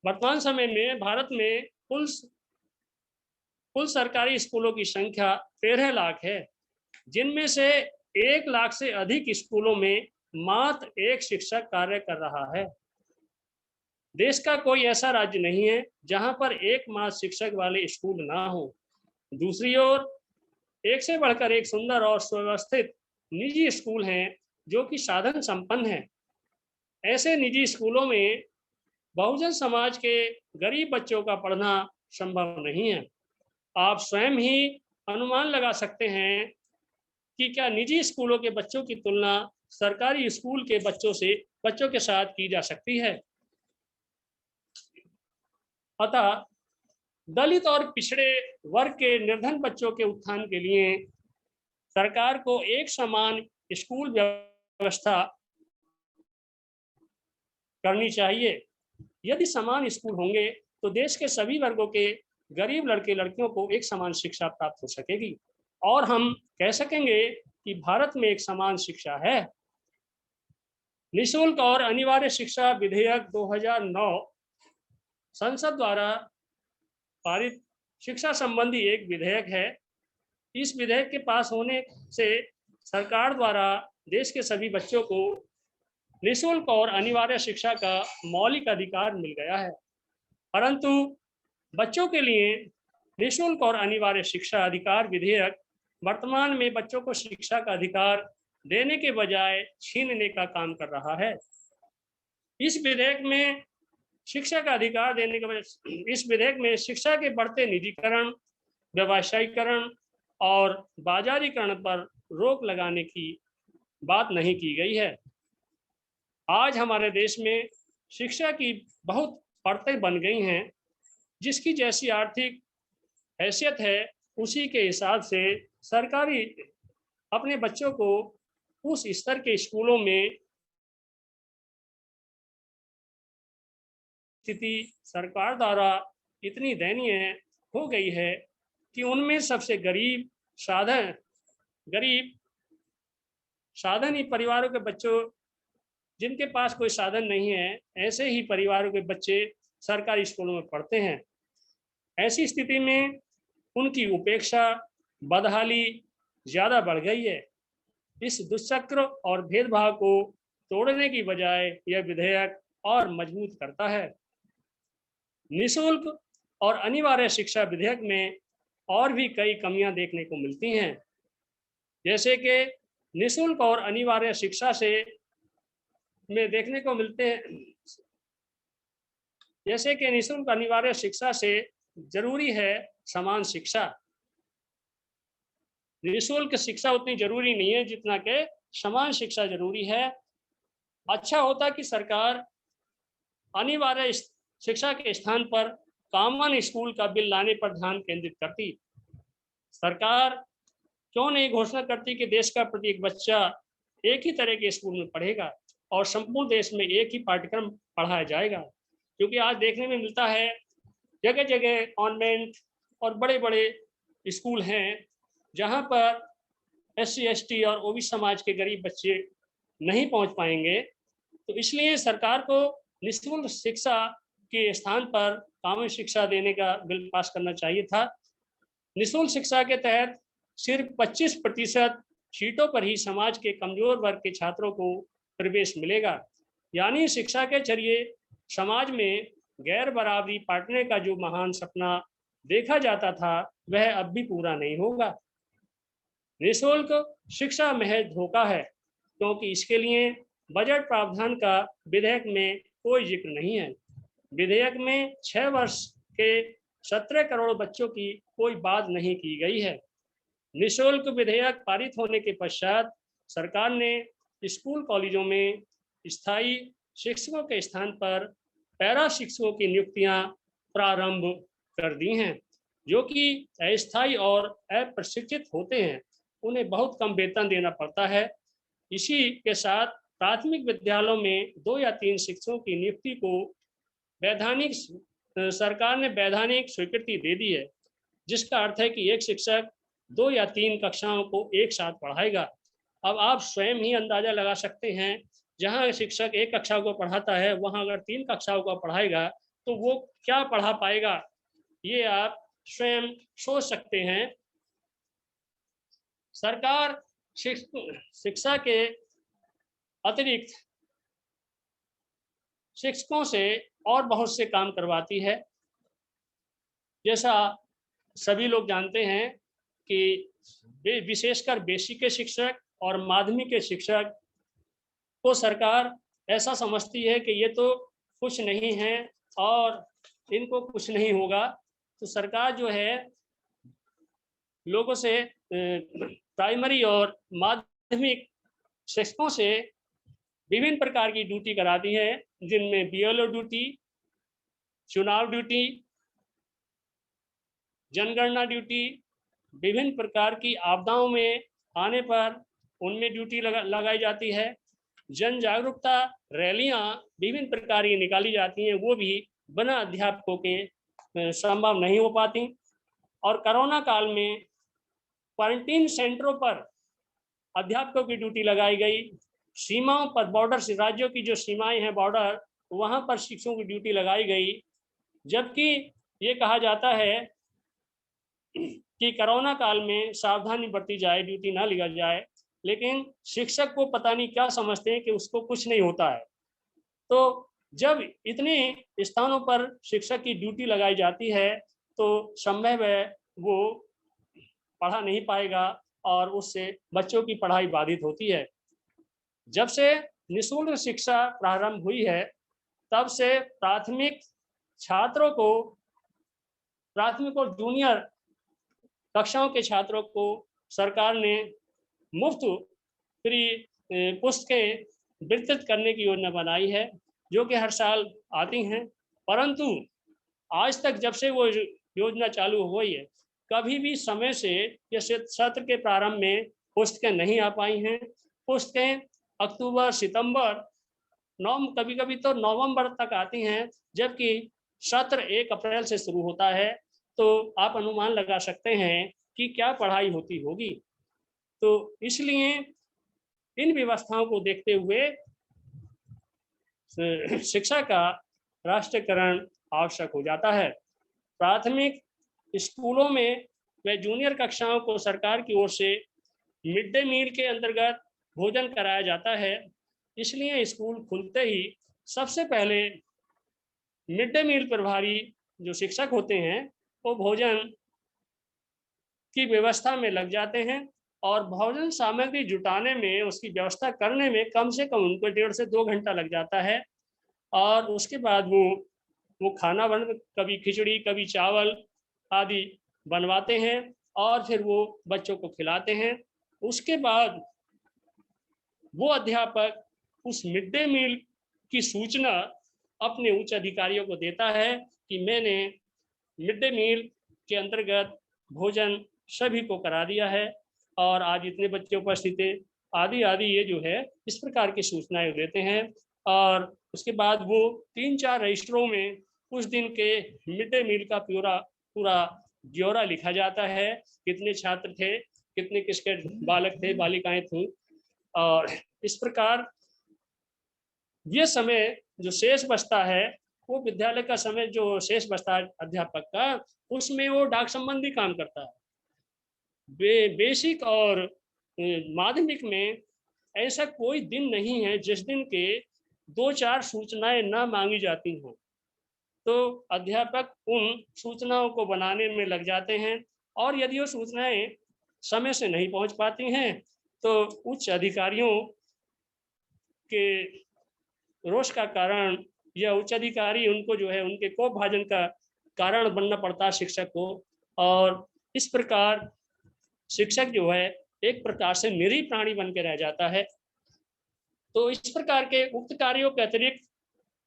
वर्तमान समय में भारत में कुल सरकारी स्कूलों की संख्या 13 लाख है, जिनमें से 1 लाख से अधिक स्कूलों में मात्र एक शिक्षक कार्य कर रहा है। देश का कोई ऐसा राज्य नहीं है जहां पर एकमात्र शिक्षक वाले स्कूल ना हो। दूसरी ओर एक से बढ़कर एक सुंदर और सुव्यवस्थित निजी स्कूल हैं जो कि साधन संपन्न हैं। ऐसे निजी स्कूलों में बहुजन समाज के गरीब बच्चों का पढ़ना संभव नहीं है। आप स्वयं ही अनुमान लगा सकते हैं कि क्या निजी स्कूलों के बच्चों की तुलना सरकारी स्कूल के बच्चों के साथ की जा सकती है। अतः दलित और पिछड़े वर्ग के निर्धन बच्चों के उत्थान के लिए सरकार को एक समान स्कूल व्यवस्था करनी चाहिए। यदि समान स्कूल होंगे तो देश के सभी वर्गों के गरीब लड़के लड़कियों को एक समान शिक्षा प्राप्त हो सकेगी और हम कह सकेंगे कि भारत में एक समान शिक्षा है। निःशुल्क और अनिवार्य शिक्षा विधेयक 2009 संसद द्वारा पारित शिक्षा संबंधी एक विधेयक है। इस विधेयक के पास होने से सरकार द्वारा देश के सभी बच्चों को निःशुल्क और अनिवार्य शिक्षा का मौलिक अधिकार मिल गया है, परंतु बच्चों के लिए निःशुल्क और अनिवार्य शिक्षा अधिकार विधेयक वर्तमान में बच्चों को शिक्षा का अधिकार देने के बजाय छीनने का काम कर रहा है। इस विधेयक में शिक्षा का अधिकार देने के बजाय इस विधेयक में शिक्षा के बढ़ते निजीकरण, व्यवसायीकरण और बाजारीकरण पर रोक लगाने की बात नहीं की गई है। आज हमारे देश में शिक्षा की बहुत परतें बन गई हैं, जिसकी जैसी आर्थिक हैसियत है उसी के हिसाब से सरकारी अपने बच्चों को उस स्तर के स्कूलों में स्थिति सरकार द्वारा इतनी दयनीय हो गई है कि उनमें सबसे गरीब साधन ही परिवारों के बच्चों जिनके पास कोई साधन नहीं है, ऐसे ही परिवारों के बच्चे सरकारी स्कूलों में पढ़ते हैं। ऐसी स्थिति में उनकी उपेक्षा, बदहाली ज़्यादा बढ़ गई है। इस दुष्चक्र और भेदभाव को तोड़ने की बजाय यह विधेयक और मजबूत करता है। निःशुल्क और अनिवार्य शिक्षा विधेयक में और भी कई कमियां देखने को मिलती हैं, जैसे कि निःशुल्क और अनिवार्य शिक्षा से में देखने को मिलते हैं जैसे कि निःशुल्क अनिवार्य शिक्षा से जरूरी है समान शिक्षा। निःशुल्क शिक्षा उतनी जरूरी नहीं है जितना कि समान शिक्षा जरूरी है। अच्छा होता कि सरकार अनिवार्य शिक्षा के स्थान पर कॉमन स्कूल का बिल लाने पर ध्यान केंद्रित करती। सरकार क्यों नहीं घोषणा करती कि देश का प्रत्येक बच्चा एक ही तरह के स्कूल में पढ़ेगा और संपूर्ण देश में एक ही पाठ्यक्रम पढ़ाया जाएगा, क्योंकि आज देखने में मिलता है जगह जगह कॉन्वेंट और बड़े बड़े स्कूल हैं जहां पर SC ST और OBC समाज के गरीब बच्चे नहीं पहुंच पाएंगे। तो इसलिए सरकार को निःशुल्क शिक्षा के स्थान पर कॉमन शिक्षा देने का बिल पास करना चाहिए था। निःशुल्क शिक्षा के तहत सिर्फ 25% सीटों पर ही समाज के कमजोर वर्ग के छात्रों को प्रवेश मिलेगा, यानी शिक्षा के जरिए समाज में गैर बराबरी पाटने का जो महान सपना देखा जाता था वह अब भी पूरा नहीं होगा। निःशुल्क शिक्षा महज धोखा है, क्योंकि इसके लिए बजट प्रावधान का विधेयक में कोई जिक्र नहीं है। विधेयक में 6 वर्ष के 17 करोड़ बच्चों की कोई बात नहीं की गई है। निःशुल्क विधेयक पारित होने के पश्चात सरकार ने स्कूल कॉलेजों में स्थायी शिक्षकों के स्थान पर पैरा शिक्षकों की नियुक्तियां प्रारंभ कर दी हैं, जो कि अस्थायी और अप्रशिक्षित होते हैं। उन्हें बहुत कम वेतन देना पड़ता है। इसी के साथ प्राथमिक विद्यालयों में 2 या 3 शिक्षकों की नियुक्ति को वैधानिक सरकार ने वैधानिक स्वीकृति दे दी है, जिसका अर्थ है कि एक शिक्षक 2 या 3 कक्षाओं को एक साथ पढ़ाएगा। अब आप स्वयं ही अंदाजा लगा सकते हैं, जहां शिक्षक एक कक्षा को पढ़ाता है वहां अगर 3 कक्षाओं को पढ़ाएगा तो वो क्या पढ़ा पाएगा, ये आप स्वयं सोच सकते हैं। सरकार शिक्षा के अतिरिक्त शिक्षकों से और बहुत से काम करवाती है। जैसा सभी लोग जानते हैं कि विशेषकर बेसिक के शिक्षक और माध्यमिक के शिक्षक को सरकार ऐसा समझती है कि ये तो कुछ नहीं है और इनको कुछ नहीं होगा, तो सरकार जो है लोगों से प्राइमरी और माध्यमिक शिक्षकों से विभिन्न प्रकार की ड्यूटी कराती है, जिनमें बीएलओ ड्यूटी, चुनाव ड्यूटी, जनगणना ड्यूटी, विभिन्न प्रकार की आपदाओं में आने पर उनमें ड्यूटी लगाई जाती है। जन जागरूकता रैलियां विभिन्न प्रकार की निकाली जाती हैं, वो भी बिना अध्यापकों के संभव नहीं हो पाती। और कोरोना काल में क्वारंटीन सेंटरों पर अध्यापकों की ड्यूटी लगाई गई। सीमाओं पर बॉर्डर से राज्यों की जो सीमाएं हैं बॉर्डर, वहां पर शिक्षकों की ड्यूटी लगाई गई, जबकि ये कहा जाता है कि कोरोना काल में सावधानी बरती जाए, ड्यूटी ना लिया जाए, लेकिन शिक्षक को पता नहीं क्या समझते हैं कि उसको कुछ नहीं होता है। तो जब इतने स्थानों पर शिक्षक की ड्यूटी लगाई जाती है तो संभव है वो पढ़ा नहीं पाएगा और उससे बच्चों की पढ़ाई बाधित होती है। जब से निःशुल्क शिक्षा प्रारंभ हुई है, तब से प्राथमिक छात्रों को, प्राथमिक और जूनियर कक्षाओं के छात्रों को सरकार ने मुफ्त फ्री पुस्तकें वितरित करने की योजना बनाई है, जो कि हर साल आती हैं। परंतु आज तक जब से वो योजना चालू हुई है, कभी भी समय से या सत्र के प्रारंभ में पुस्तकें नहीं आ पाई हैं। पुस्तकें अक्टूबर, सितंबर, कभी कभी तो नवंबर तक आती हैं, जबकि सत्र 1 अप्रैल से शुरू होता है। तो आप अनुमान लगा सकते हैं कि क्या पढ़ाई होती होगी। तो इसलिए इन व्यवस्थाओं को देखते हुए शिक्षा का राष्ट्रीयकरण आवश्यक हो जाता है। प्राथमिक स्कूलों में व जूनियर कक्षाओं को सरकार की ओर से मिड डे मील के अंतर्गत भोजन कराया जाता है। इसलिए स्कूल खुलते ही सबसे पहले मिड डे मील प्रभारी जो शिक्षक होते हैं वो भोजन की व्यवस्था में लग जाते हैं और भोजन सामग्री जुटाने में, उसकी व्यवस्था करने में कम से कम उनको 1.5 से 2 घंटा लग जाता है। और उसके बाद वो खाना कभी खिचड़ी, कभी चावल आदि बनवाते हैं और फिर वो बच्चों को खिलाते हैं। उसके बाद वो अध्यापक उस मिड डे मील की सूचना अपने उच्च अधिकारियों को देता है कि मैंने मिड डे मील के अंतर्गत भोजन सभी को करा दिया है और आज इतने बच्चे उपस्थित थे, आदि आदि, ये जो है इस प्रकार की सूचनाएं देते हैं। और उसके बाद वो 3-4 रजिस्टरों में उस दिन के मिड डे मील का पूरा ब्यौरा लिखा जाता है, कितने छात्र थे, कितने किसके बालक थे, बालिकाएं थीं। और इस प्रकार ये समय जो शेष बचता है, वो विद्यालय का समय जो शेष बचता है अध्यापक का, उसमें वो डाक संबंधी काम करता है। बेसिक और माध्यमिक में ऐसा कोई दिन नहीं है जिस दिन के 2-4 सूचनाएं ना मांगी जाती हों। तो अध्यापक उन सूचनाओं को बनाने में लग जाते हैं, और यदि वो सूचनाएं समय से नहीं पहुंच पाती हैं तो उच्च अधिकारियों के रोष का कारण या उच्च अधिकारी उनको जो है उनके कोप भाजन का कारण बनना पड़ता है शिक्षक को, और इस प्रकार शिक्षक जो है एक प्रकार से निरीह प्राणी बन के रह जाता है। तो इस प्रकार के उक्त कार्यों के अतिरिक्त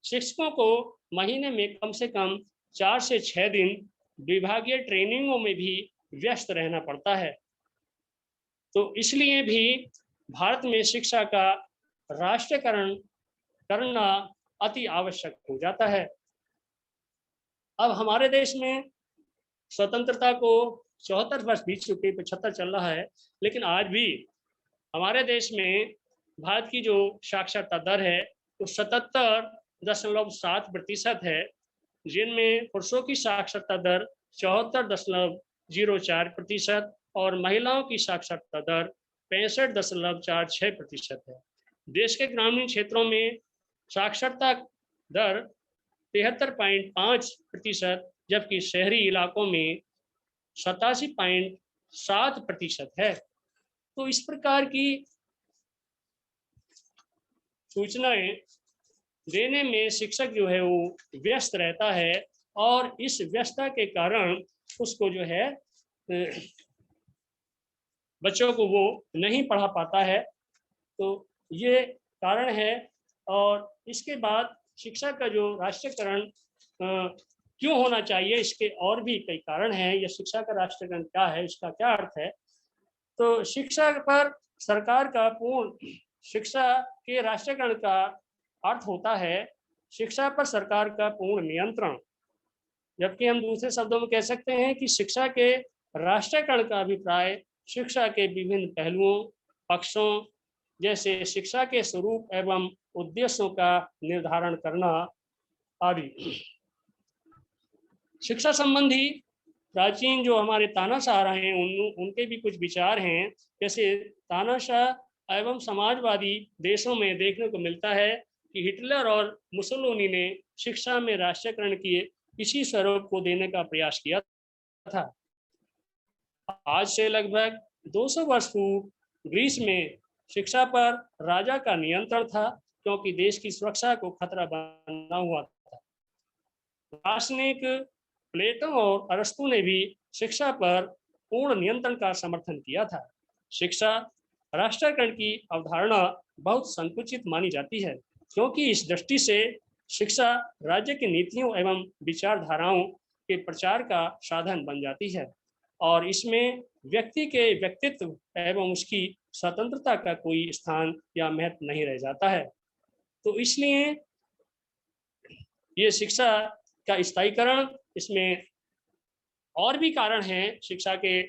शिक्षकों को महीने में कम से कम 4 से 6 दिन विभागीय ट्रेनिंगों में भी व्यस्त रहना पड़ता है। तो इसलिए भी भारत में शिक्षा का राष्ट्रीयकरण करना अति आवश्यक हो जाता है। अब हमारे देश में स्वतंत्रता को 74 वर्ष बीत चुके, 75 चल रहा है, लेकिन आज भी हमारे देश में भारत की जो साक्षरता दर है वो 77.7% है, जिनमें पुरुषों की साक्षरता दर 74.04% और महिलाओं की साक्षरता दर 65.46% है। देश के ग्रामीण क्षेत्रों में साक्षरता दर 73.5%, जबकि शहरी इलाकों में 87.7% है। तो इस प्रकार की सूचनाएं देने में शिक्षक जो है वो व्यस्त रहता है, और इस व्यस्तता के कारण उसको जो है बच्चों को वो नहीं पढ़ा पाता है। तो ये कारण है। और इसके बाद शिक्षा का जो राष्ट्रीयकरण क्यों होना चाहिए, इसके और भी कई कारण हैं। यह शिक्षा का राष्ट्रीयकरण क्या है, इसका क्या अर्थ है। तो शिक्षा पर सरकार का पूर्ण, शिक्षा के राष्ट्रीयकरण का अर्थ होता है शिक्षा पर सरकार का पूर्ण नियंत्रण, जबकि हम दूसरे शब्दों में कह सकते हैं कि शिक्षा के राष्ट्रीयकरण का अभिप्राय शिक्षा के विभिन्न पहलुओं, पक्षों जैसे शिक्षा के स्वरूप एवं उद्देश्यों का निर्धारण करना आदि। शिक्षा संबंधी प्राचीन जो हमारे तानाशाह रहे हैं उनके भी कुछ विचार हैं। जैसे तानाशाह एवं समाजवादी देशों में देखने को मिलता है कि हिटलर और मुसोलिनी ने शिक्षा में राष्ट्रीयकरण किए इसी स्वरूप को देने का प्रयास किया था। आज से लगभग 200 वर्ष पूर्व ग्रीस में शिक्षा पर राजा का नियंत्रण था, क्योंकि देश की सुरक्षा को खतरा बना हुआ था। दार्शनिक प्लेटो और अरस्तु ने भी शिक्षा पर पूर्ण नियंत्रण का समर्थन किया था। शिक्षा राष्ट्रीयकरण की अवधारणा बहुत संकुचित मानी जाती है, क्योंकि इस दृष्टि से शिक्षा राज्य की नीतियों एवं विचारधाराओं के प्रचार का साधन बन जाती है, और इसमें व्यक्ति के व्यक्तित्व एवं उसकी स्वतंत्रता का कोई स्थान या महत्व नहीं रह जाता है। तो इसलिए ये शिक्षा का स्थायीकरण, इसमें और भी कारण हैं शिक्षा के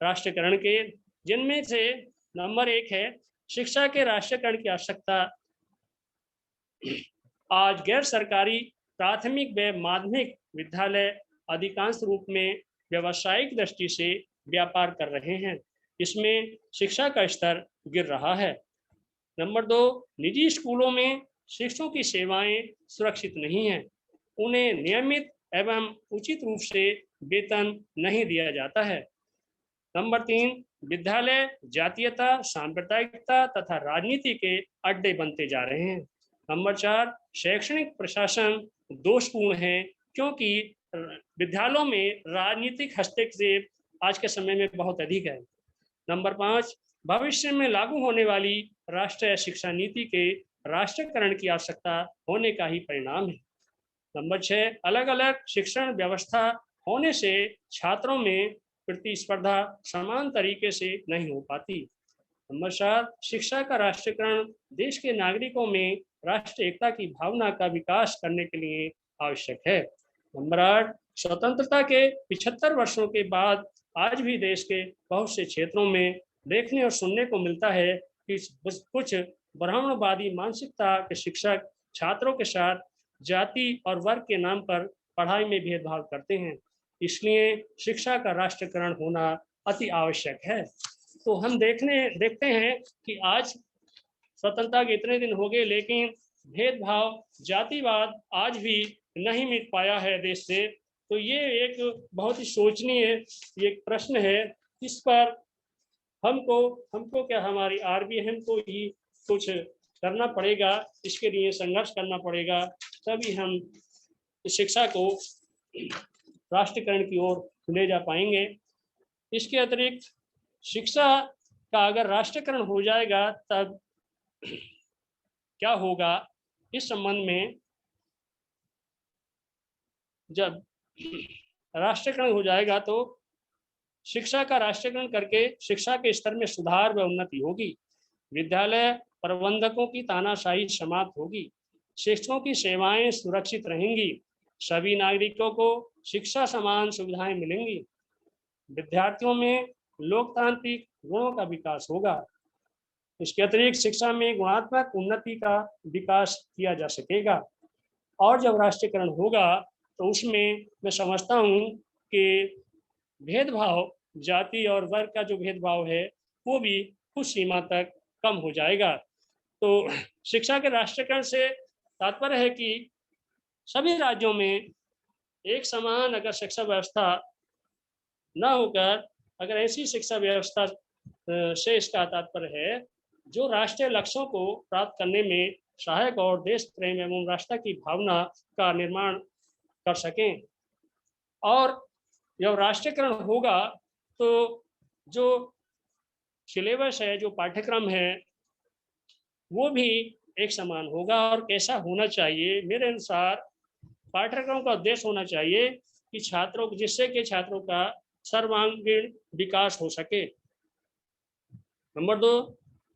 राष्ट्रीयकरण के, जिनमें से नंबर 1 है शिक्षा के राष्ट्रीयकरण की आवश्यकता। आज गैर सरकारी प्राथमिक व माध्यमिक विद्यालय अधिकांश रूप में व्यावसायिक दृष्टि से व्यापार कर रहे हैं, इसमें शिक्षा का स्तर गिर रहा है। नंबर 2, निजी स्कूलों में शिक्षकों की सेवाएं सुरक्षित नहीं हैं, उन्हें नियमित एवं उचित रूप से वेतन नहीं दिया जाता है। नंबर 3, विद्यालय जातीयता, सांप्रदायिकता तथा राजनीति के अड्डे बनते जा रहे हैं। नंबर 4, शैक्षणिक प्रशासन दोषपूर्ण है, क्योंकि विद्यालयों में राजनीतिक हस्तक्षेप आज के समय में बहुत अधिक है। नंबर 5, भविष्य में लागू होने वाली राष्ट्रीय शिक्षा नीति के राष्ट्रीयकरण की आवश्यकता होने का ही परिणाम है। नंबर 6, अलग अलग शिक्षण व्यवस्था होने से छात्रों में प्रतिस्पर्धा समान तरीके से नहीं हो पाती। नंबर 7, शिक्षा का राष्ट्रीयकरण देश के नागरिकों में राष्ट्रीय एकता की भावना का विकास करने के लिए आवश्यक है। नंबर 8, स्वतंत्रता के 75 वर्षों के बाद आज भी देश के बहुत से क्षेत्रों में देखने और सुनने को मिलता है कि कुछ ब्राह्मणवादी मानसिकता के शिक्षक छात्रों के साथ जाति और वर्ग के नाम पर पढ़ाई में भेदभाव करते हैं। इसलिए शिक्षा का राष्ट्रीयकरण होना अति आवश्यक है। तो हम देखते हैं कि आज स्वतंत्रता के इतने दिन हो गए, लेकिन भेदभाव, जातिवाद आज भी नहीं मिट पाया है देश से। तो ये एक बहुत ही सोचनीय एक प्रश्न है। इस पर हमको क्या हमारी आरबीएम को ही कुछ करना पड़ेगा, इसके लिए संघर्ष करना पड़ेगा, तभी हम शिक्षा को राष्ट्रीयकरण की ओर ले जा पाएंगे। इसके अतिरिक्त शिक्षा का अगर राष्ट्रीयकरण हो जाएगा तब क्या होगा, इस संबंध में जब राष्ट्रीयकरण हो जाएगा तो शिक्षा का राष्ट्रीयकरण करके शिक्षा के स्तर में सुधार व उन्नति होगी, विद्यालय प्रबंधकों की तानाशाही समाप्त होगी, शिक्षकों की सेवाएं सुरक्षित रहेंगी, सभी नागरिकों को शिक्षा समान सुविधाएं मिलेंगी, विद्यार्थियों में लोकतांत्रिक गुणों का विकास होगा। इसके अतिरिक्त शिक्षा में गुणात्मक उन्नति का विकास किया जा सकेगा। और जब राष्ट्रीयकरण होगा तो उसमें मैं समझता हूँ कि भेदभाव, जाति और वर्ग का जो भेदभाव है वो भी कुछ सीमा तक कम हो जाएगा। तो शिक्षा के राष्ट्रीयकरण से तात्पर्य है कि सभी राज्यों में एक समान अगर शिक्षा व्यवस्था न होकर अगर ऐसी शिक्षा व्यवस्था से इसका तात्पर्य है जो राष्ट्रीय लक्ष्यों को प्राप्त करने में सहायक और देश प्रेम एवं राष्ट्र की भावना का निर्माण कर सकें। और जब राष्ट्रीयकरण होगा तो जो सिलेबस है, जो पाठ्यक्रम है, वो भी एक समान होगा। और कैसा होना चाहिए, मेरे अनुसार पाठ्यक्रम का उद्देश्य होना चाहिए कि छात्रों को, जिससे कि छात्रों का सर्वांगीण विकास हो सके। नंबर 2,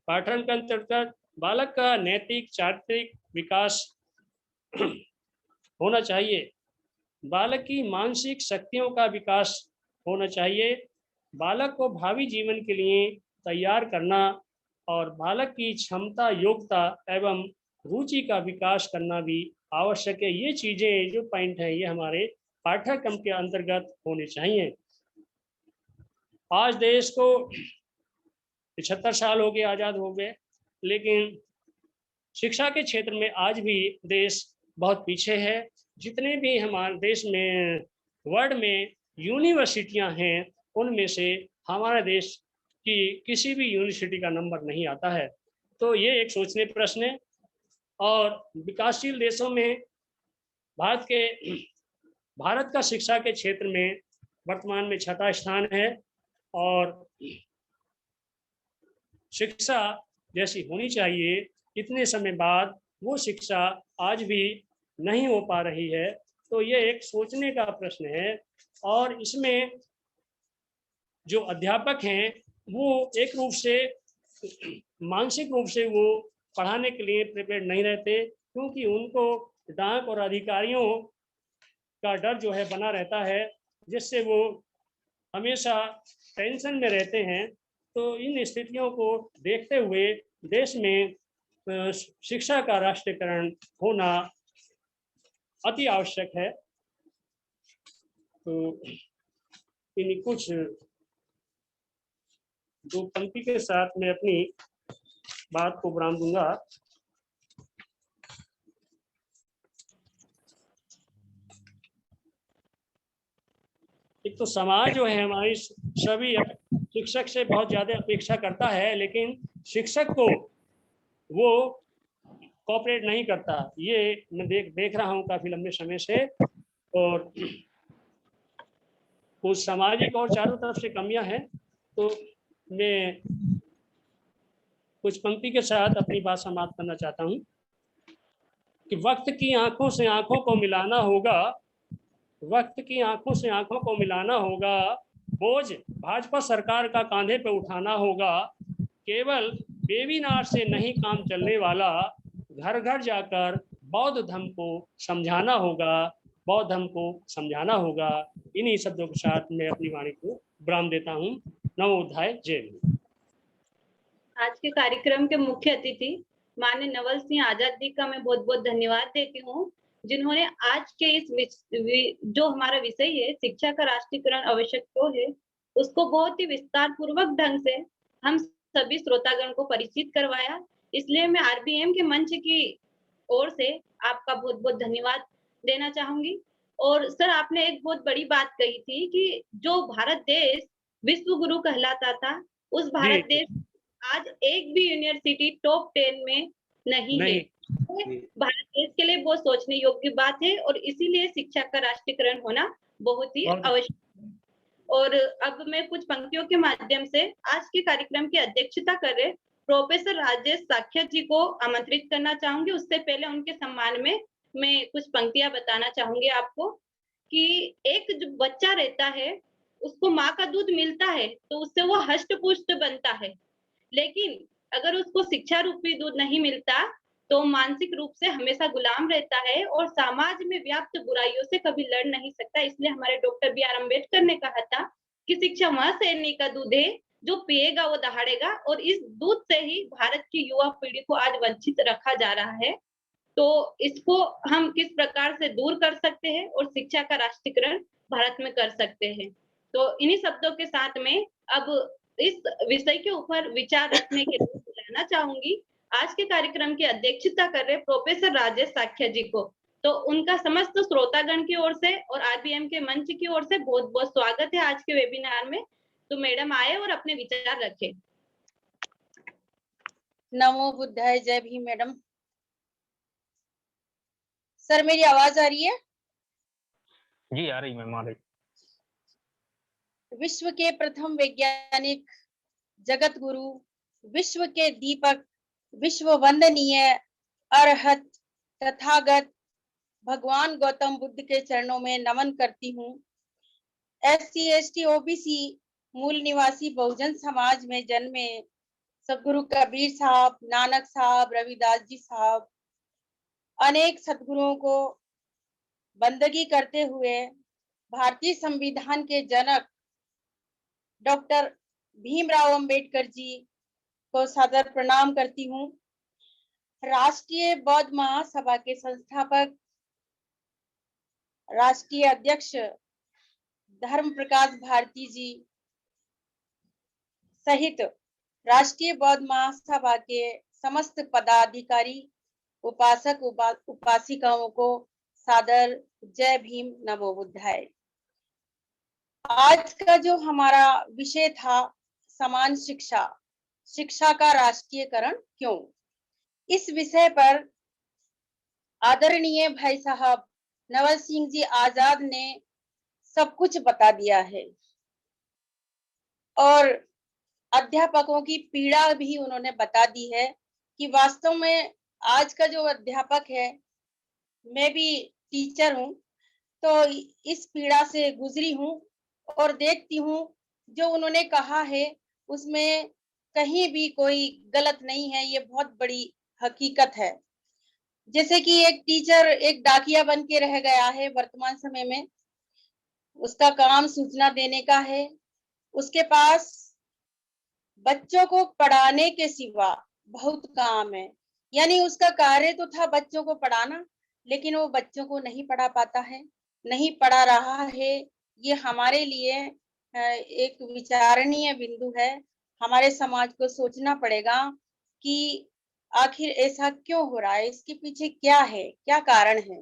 पाठ्यक्रम के अंतर्गत बालक का नैतिक चारित्रिक विकास होना चाहिए, बालक की मानसिक शक्तियों का विकास होना चाहिए, बालक को भावी जीवन के लिए तैयार करना और बालक की क्षमता, योग्यता एवं रुचि का विकास करना भी आवश्यक है। ये चीजें जो पॉइंट है ये हमारे पाठ्यक्रम के अंतर्गत होने चाहिए। आज देश को 75 साल हो गए, आज़ाद हो गए, लेकिन शिक्षा के क्षेत्र में आज भी देश बहुत पीछे है। जितने भी हमारे देश में वर्ल्ड में यूनिवर्सिटियां हैं उनमें से हमारे देश की किसी भी यूनिवर्सिटी का नंबर नहीं आता है। तो ये एक सोचने प्रश्न है। और विकासशील देशों में भारत का शिक्षा के क्षेत्र में वर्तमान में 6वां स्थान है और शिक्षा जैसी होनी चाहिए इतने समय बाद वो शिक्षा आज भी नहीं हो पा रही है। तो ये एक सोचने का प्रश्न है। और इसमें जो अध्यापक हैं वो एक रूप से मानसिक रूप से वो पढ़ाने के लिए प्रिपेयर नहीं रहते, क्योंकि उनको डांट और अधिकारियों का डर जो है बना रहता है, जिससे वो हमेशा टेंशन में रहते हैं। तो इन स्थितियों को देखते हुए देश में शिक्षा का राष्ट्रीयकरण होना अति आवश्यक है। तो इन कुछ 2 पंक्ति के साथ मैं अपनी बात को विराम दूंगा। एक तो समाज जो है हमारी सभी शिक्षक से बहुत ज्यादा अपेक्षा करता है, लेकिन शिक्षक को वो कोऑपरेट नहीं करता। ये मैं देख रहा हूँ काफी लंबे समय से। और कुछ सामाजिक और चारों तरफ से कमियां हैं। तो मैं कुछ पंक्ति के साथ अपनी बात समाप्त करना चाहता हूँ कि वक्त की आंखों से आंखों को मिलाना होगा, वक्त की आंखों से आंखों को मिलाना होगा, बोझ भाजपा सरकार का कांधे पे उठाना होगा, केवल वेबिनार से नहीं काम चलने वाला, घर घर जाकर बौद्ध धर्म को समझाना होगा, बौद्ध धर्म को समझाना होगा। इन्हीं शब्दों के साथ मैं अपनी वाणी को विराम देता हूँ। नवोदय जय हिंद। आज के कार्यक्रम के मुख्य अतिथि माननीय नवल सिंह आजाद जी का मैं बहुत बहुत धन्यवाद देती हूँ, जिन्होंने आज के इस जो हमारा विषय है शिक्षा का राष्ट्रीयकरण आवश्यक क्यों है, उसको बहुत ही विस्तार पूर्वक ढंग से हम सभी श्रोतागण को परिचित करवाया। इसलिए मैं आरबीएम के मंच की ओर से आपका बहुत बहुत धन्यवाद देना चाहूंगी। और सर, आपने एक बहुत बड़ी बात कही थी कि जो भारत देश विश्व गुरु कहलाता था, उस भारत देश आज एक भी यूनिवर्सिटी टॉप 10 में नहीं है। भारत देश के लिए बहुत सोचने योग्य बात है और इसीलिए शिक्षा का राष्ट्रीयकरण होना बहुत ही आवश्यक है। और अब मैं कुछ पंक्तियों के माध्यम से आज के कार्यक्रम की अध्यक्षता कर रहे प्रोफेसर राजेश साख्या जी को आमंत्रित करना चाहूंगी। उससे पहले उनके सम्मान में मैं कुछ पंक्तियां बताना चाहूंगी आपको कि एक जो बच्चा रहता है, उसको माँ का दूध मिलता है तो उससे वो हष्ट पुष्ट बनता है, लेकिन अगर उसको शिक्षा रूपी दूध नहीं मिलता तो मानसिक रूप से हमेशा गुलाम रहता है और समाज में व्याप्त बुराइयों से कभी लड़ नहीं सकता। इसलिए हमारे डॉक्टर बी.आर. अम्बेडकर ने कहा था कि शिक्षा वह सैनिक का दूध है जो पिएगा वो दहाड़ेगा, और इस दूध से ही भारत की युवा पीढ़ी को आज वंचित रखा जा रहा है। तो इसको हम किस प्रकार से दूर कर सकते हैं और शिक्षा का राष्ट्रीयकरण भारत में कर सकते हैं। तो इन्हीं शब्दों के साथ में अब इस विषय के ऊपर विचार रखने के लिए बुलाना चाहूंगी आज के कार्यक्रम की अध्यक्षता कर रहे प्रोफेसर राजेश साख्या जी को। तो उनका समस्त श्रोतागण की ओर से और आरबीएम के मंच की ओर से बहुत बहुत स्वागत है आज के वेबिनार में। तो मैडम आए और अपने विचार रखें। नमो बुद्धाय, जय भीम। मैडम, सर मेरी आवाज आ रही है? जी आ रही मैम, आ रही। विश्व के प्रथम वैज्ञानिक, जगत गुरु, विश्व के दीपक, विश्व वंदनीय अरहत तथागत भगवान गौतम बुद्ध के चरणों में नमन करती हूँ। SC ST OBC मूल निवासी बहुजन समाज में जन्मे सदगुरु कबीर साहब, नानक साहब, रविदास जी साहब, अनेक सदगुरुओं को बंदगी करते हुए भारतीय संविधान के जनक डॉक्टर भीमराव अंबेडकर जी को सादर प्रणाम करती हूँ। राष्ट्रीय बौद्ध महासभा के संस्थापक, राष्ट्रीय अध्यक्ष धर्म प्रकाश भारती जी सहित राष्ट्रीय बौद्ध महासभा के समस्त पदाधिकारी, उपासक उपासिकाओं को सादर जय भीम, नमो बुद्धाय। आज का जो हमारा विषय था समान शिक्षा, शिक्षा का राष्ट्रीयकरण क्यों, इस विषय पर आदरणीय भाई साहब नवल सिंह जी आजाद ने सब कुछ बता दिया है और अध्यापकों की पीड़ा भी उन्होंने बता दी है कि वास्तव में आज का जो अध्यापक है, मैं भी टीचर हूँ तो इस पीड़ा से गुजरी हूँ और देखती हूँ जो उन्होंने कहा है उसमें कहीं भी कोई गलत नहीं है। ये बहुत बड़ी हकीकत है। जैसे कि एक टीचर एक डाकिया बन के रह गया है वर्तमान समय में, उसका काम सूचना देने का है, उसके पास बच्चों को पढ़ाने के सिवा बहुत काम है। यानी उसका कार्य तो था बच्चों को पढ़ाना, लेकिन वो बच्चों को नहीं पढ़ा पाता है, नहीं पढ़ा रहा है। ये हमारे लिए एक विचारणीय बिंदु है। हमारे समाज को सोचना पड़ेगा कि आखिर ऐसा क्यों हो रहा है, इसके पीछे क्या है, क्या कारण है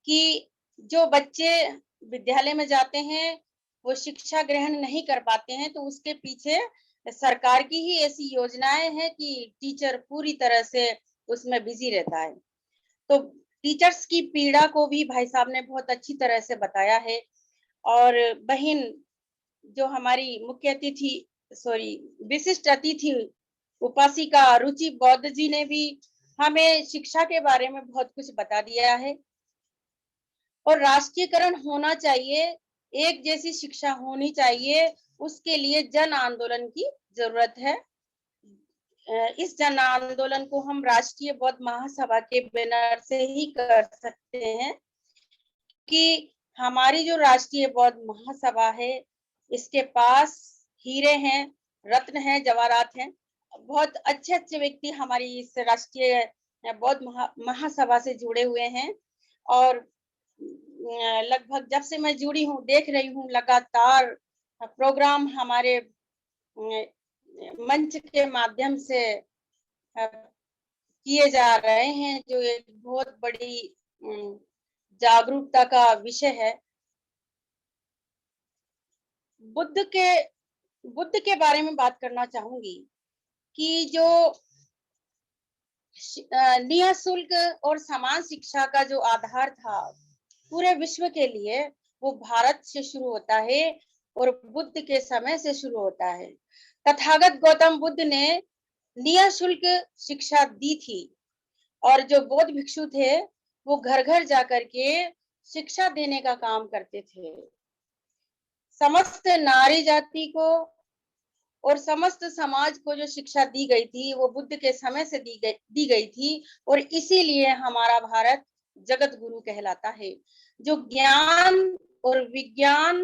कि जो बच्चे विद्यालय में जाते हैं वो शिक्षा ग्रहण नहीं कर पाते हैं। तो उसके पीछे सरकार की ही ऐसी योजनाएं हैं कि टीचर पूरी तरह से उसमें बिजी रहता है। तो टीचर्स की पीड़ा को भी भाई साहब ने बहुत अच्छी तरह से बताया है। और बहन जो हमारी मुख्य अतिथि विशिष्ट अतिथि उपासिका रुचि बौद्ध जी ने भी हमें शिक्षा के बारे में बहुत कुछ बता दिया है। और राष्ट्रीयकरण होना चाहिए, एक जैसी शिक्षा होनी चाहिए, उसके लिए जन आंदोलन की जरूरत है। इस जन आंदोलन को हम राष्ट्रीय बौद्ध महासभा के बैनर से ही कर सकते हैं कि हमारी जो राष्ट्रीय बौद्ध महासभा है इसके पास हीरे हैं, रत्न हैं, जवाहरात हैं। बहुत अच्छे अच्छे व्यक्ति हमारी इस राष्ट्रीय बौद्ध महासभा से जुड़े हुए हैं और लगभग जब से मैं जुड़ी हूँ देख रही हूँ लगातार प्रोग्राम हमारे मंच के माध्यम से किए जा रहे हैं, जो एक बहुत बड़ी जागरूकता का विषय है। बुद्ध के बारे में बात करना चाहूंगी कि जो निःशुल्क और समान शिक्षा का जो आधार था पूरे विश्व के लिए, वो भारत से शुरू होता है और बुद्ध के समय से शुरू होता है। तथागत गौतम बुद्ध ने निःशुल्क शिक्षा दी थी और जो बौद्ध भिक्षु थे वो घर घर जाकर के शिक्षा देने का काम करते थे। समस्त नारी जाति को और समस्त समाज को जो शिक्षा दी गई थी वो बुद्ध के समय से दी गई थी और इसीलिए हमारा भारत जगत गुरु कहलाता है। जो ज्ञान और विज्ञान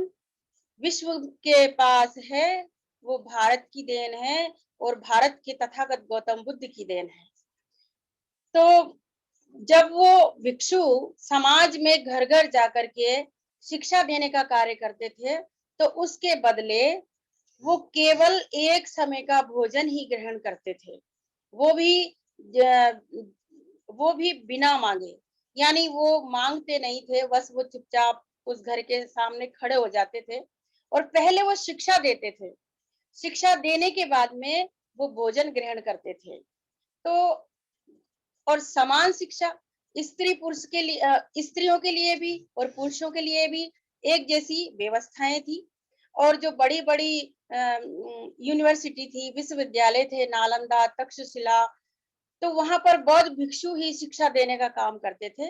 विश्व के पास है वो भारत की देन है और भारत के तथागत गौतम बुद्ध की देन है। तो जब वो भिक्षु समाज में घर घर जाकर के शिक्षा देने का कार्य करते थे तो उसके बदले वो केवल एक समय का भोजन ही ग्रहण करते थे, वो भी बिना मांगे, यानी वो मांगते नहीं थे, बस वो चुपचाप उस घर के सामने खड़े हो जाते थे और पहले वो शिक्षा देते थे, शिक्षा देने के बाद में वो भोजन ग्रहण करते थे। तो और समान शिक्षा स्त्री पुरुष के लिए, स्त्रियों के लिए भी और पुरुषों के लिए भी एक जैसी व्यवस्थाएं थी। और जो बड़ी बड़ी यूनिवर्सिटी थी, विश्वविद्यालय थे, नालंदा, तक्षशिला, तो वहां पर बौद्ध भिक्षु ही शिक्षा देने का काम करते थे।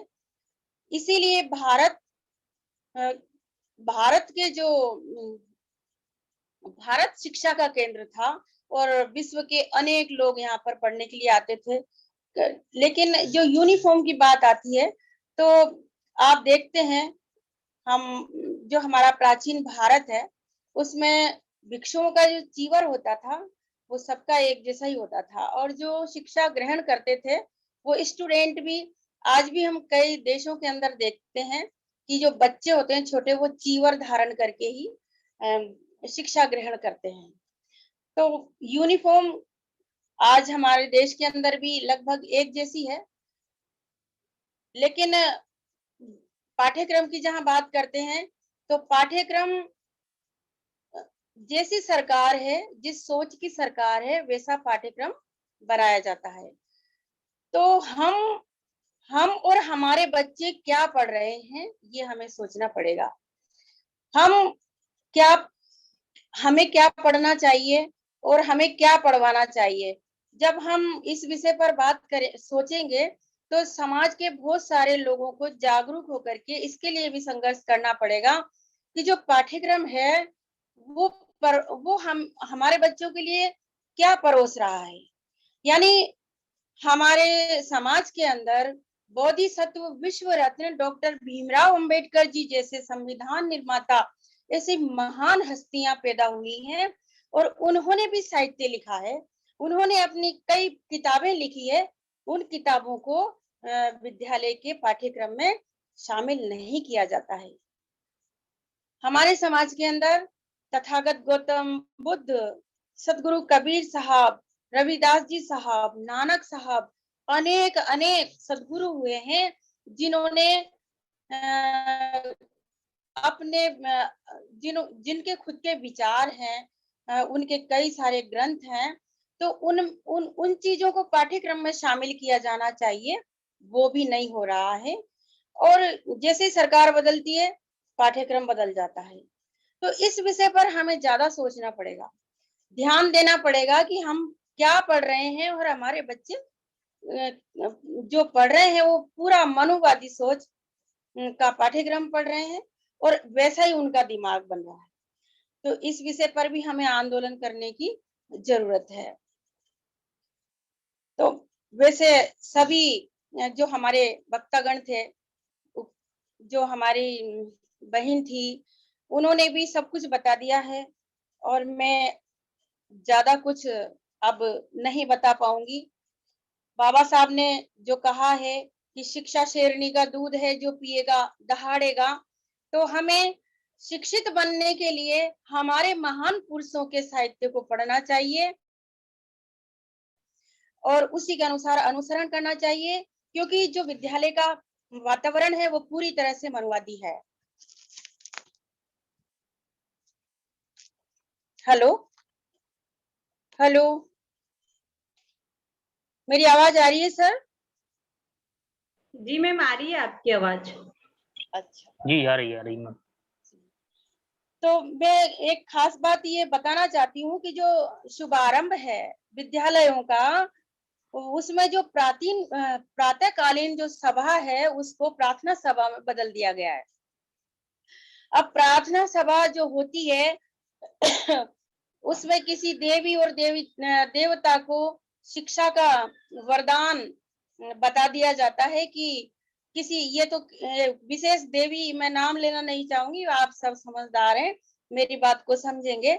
इसीलिए भारत शिक्षा का केंद्र था और विश्व के अनेक लोग यहाँ पर पढ़ने के लिए आते थे। लेकिन जो यूनिफॉर्म की बात आती है तो आप देखते हैं जो हमारा प्राचीन भारत है उसमें भिक्षुओं का जो चीवर होता था वो सबका एक जैसा ही होता था और जो शिक्षा ग्रहण करते थे वो स्टूडेंट भी, आज भी हम कई देशों के अंदर देखते हैं कि जो बच्चे होते हैं छोटे वो चीवर धारण करके ही शिक्षा ग्रहण करते हैं। तो यूनिफॉर्म आज हमारे देश के अंदर भी लगभग एक जैसी है, लेकिन पाठ्यक्रम की जहां बात करते हैं तो पाठ्यक्रम जैसी सरकार है, जिस सोच की सरकार है वैसा पाठ्यक्रम बनाया जाता है। तो हम और हमारे बच्चे क्या पढ़ रहे हैं ये हमें सोचना पड़ेगा। हमें क्या पढ़ना चाहिए और हमें क्या पढ़वाना चाहिए। जब हम इस विषय पर सोचेंगे तो समाज के बहुत सारे लोगों को जागरूक होकर के इसके लिए भी संघर्ष करना पड़ेगा कि जो पाठ्यक्रम है वो हमारे बच्चों के लिए क्या परोस रहा है। यानी हमारे समाज के अंदर बोधिसत्व विश्व रत्न डॉक्टर भीमराव अंबेडकर जी जैसे संविधान निर्माता ऐसी महान हस्तियां पैदा हुई हैं और उन्होंने भी साहित्य लिखा है, उन्होंने अपनी कई किताबें लिखी है। उन किताबों को विद्यालय के पाठ्यक्रम में शामिल नहीं किया जाता है। हमारे समाज के अंदर तथागत गौतम बुद्ध, सदगुरु कबीर साहब, रविदास जी साहब, नानक साहब, अनेक सदगुरु हुए हैं जिन्होंने जिनके खुद के विचार हैं, उनके कई सारे ग्रंथ हैं। तो उन चीजों को पाठ्यक्रम में शामिल किया जाना चाहिए, वो भी नहीं हो रहा है। और जैसे सरकार बदलती है पाठ्यक्रम बदल जाता है। तो इस विषय पर हमें ज्यादा सोचना पड़ेगा, ध्यान देना पड़ेगा कि हम क्या पढ़ रहे हैं और हमारे बच्चे जो पढ़ रहे हैं वो पूरा मनुवादी सोच का पाठ्यक्रम पढ़ रहे हैं और वैसा ही उनका दिमाग बन रहा है। तो इस विषय पर भी हमें आंदोलन करने की जरूरत है। तो वैसे सभी जो हमारे वक्तागण थे, जो हमारी बहन थी, उन्होंने भी सब कुछ बता दिया है और मैं ज्यादा कुछ अब नहीं बता पाऊंगी। बाबा साहब ने जो कहा है कि शिक्षा शेरनी का दूध है, जो पिएगा दहाड़ेगा। तो हमें शिक्षित बनने के लिए हमारे महान पुरुषों के साहित्य को पढ़ना चाहिए और उसी के अनुसार अनुसरण करना चाहिए, क्योंकि जो विद्यालय का वातावरण है वो पूरी तरह से मनुवादी है। हेलो हेलो, मेरी आवाज आ रही है सर? जी मैम, आ रही है आपकी आवाज। अच्छा, जी आ रही मैम। तो मैं एक खास बात ये बताना चाहती हूँ कि जो शुभारंभ है विद्यालयों का, उसमें जो प्रातःकालीन जो सभा है उसको प्रार्थना सभा में बदल दिया गया है। अब प्रार्थना सभा जो होती है उसमें किसी देवी और देवता को शिक्षा का वरदान बता दिया जाता है कि किसी, ये तो विशेष देवी, मैं नाम लेना नहीं चाहूंगी, आप सब समझदार हैं, मेरी बात को समझेंगे,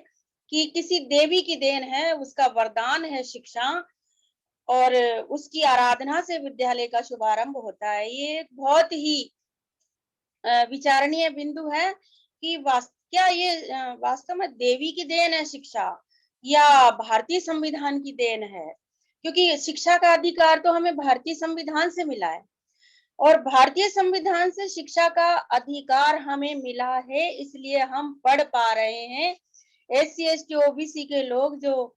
कि किसी देवी की देन है, उसका वरदान है शिक्षा, और उसकी आराधना से विद्यालय का शुभारंभ होता है। ये एक बहुत ही विचारणीय बिंदु है कि क्या ये वास्तव में देवी की देन है शिक्षा, या भारतीय संविधान की देन है? क्योंकि शिक्षा का अधिकार तो हमें भारतीय संविधान से मिला है, और भारतीय संविधान से शिक्षा का अधिकार हमें मिला है, इसलिए हम पढ़ पा रहे हैं। SC ST OBC के लोग जो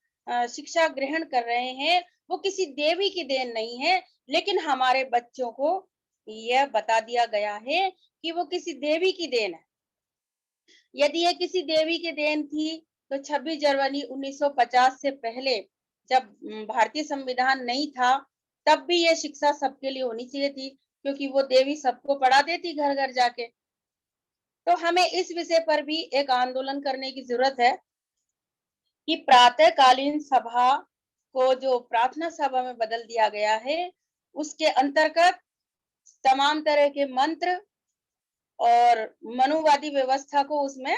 शिक्षा ग्रहण कर रहे हैं, वो किसी देवी की देन नहीं है, लेकिन हमारे बच्चों को यह बता दिया गया है कि वो किसी देवी की देन है। यदि ये किसी देवी की देन थी तो 26 जनवरी 1950 से पहले, जब भारतीय संविधान नहीं था, तब भी ये शिक्षा सबके लिए होनी चाहिए थी, क्योंकि वो देवी सबको पढ़ा देती घर घर जाके। तो हमें इस विषय पर भी एक आंदोलन करने की जरूरत है कि प्रातःकालीन सभा को जो प्रार्थना सभा में बदल दिया गया है, उसके अंतर्गत तमाम तरह के मंत्र और मनुवादी व्यवस्था को उसमें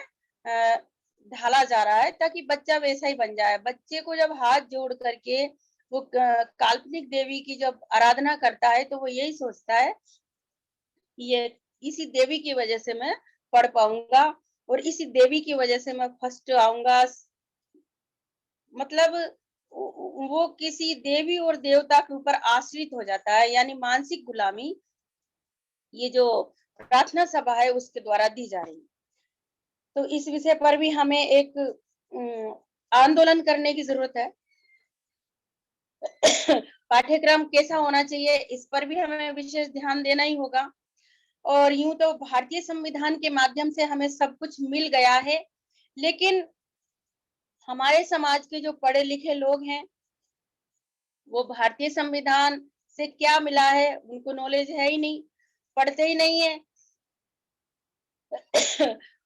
ढाला जा रहा है, ताकि बच्चा वैसा ही बन जाए। बच्चे को जब हाथ जोड़ करके वो काल्पनिक देवी की जब आराधना करता है, तो वो यही सोचता है कि ये इसी देवी की वजह से मैं पढ़ पाऊंगा, और इसी देवी की वजह से मैं फर्स्ट आऊंगा। मतलब वो किसी देवी और देवता के ऊपर आश्रित हो जाता है, यानी मानसिक गुलामी ये जो प्रार्थना सभा है उसके द्वारा दी जा रही है। तो इस विषय पर भी हमें एक आंदोलन करने की जरूरत है। पाठ्यक्रम कैसा होना चाहिए, इस पर भी हमें विशेष ध्यान देना ही होगा। और यूं तो भारतीय संविधान के माध्यम से हमें सब कुछ मिल गया है, लेकिन हमारे समाज के जो पढ़े लिखे लोग हैं, वो भारतीय संविधान से क्या मिला है उनको नॉलेज है ही नहीं, पढ़ते ही नहीं है।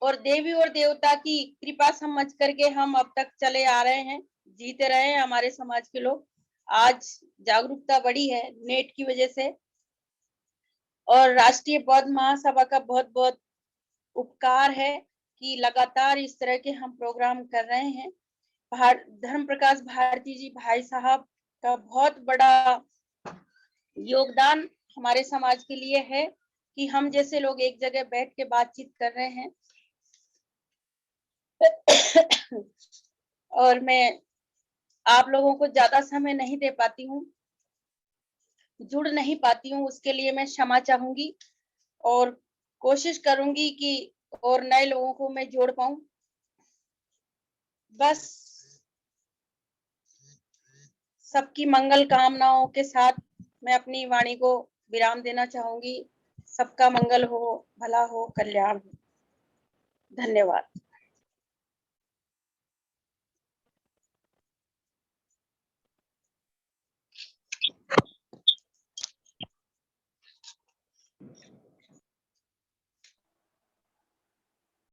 और देवी और देवता की कृपा समझ करके हम अब तक चले आ रहे हैं, जीते रहे हैं हमारे समाज के लोग। आज जागरूकता बढ़ी है नेट की वजह से, और राष्ट्रीय बौद्ध महासभा का बहुत बहुत उपकार है कि लगातार इस तरह के हम प्रोग्राम कर रहे हैं। धर्म प्रकाश भारती जी भाई साहब का बहुत बड़ा योगदान हमारे समाज के लिए है कि हम जैसे लोग एक जगह बैठ के बातचीत कर रहे हैं। और मैं आप लोगों को ज्यादा समय नहीं दे पाती हूँ, जुड़ नहीं पाती हूँ, उसके लिए मैं क्षमा चाहूंगी, और कोशिश करूंगी कि और नए लोगों को मैं जोड़ पाऊं। बस सबकी मंगल कामनाओं के साथ मैं अपनी वाणी को विराम देना चाहूंगी। सबका मंगल हो, भला हो, कल्याण हो। धन्यवाद।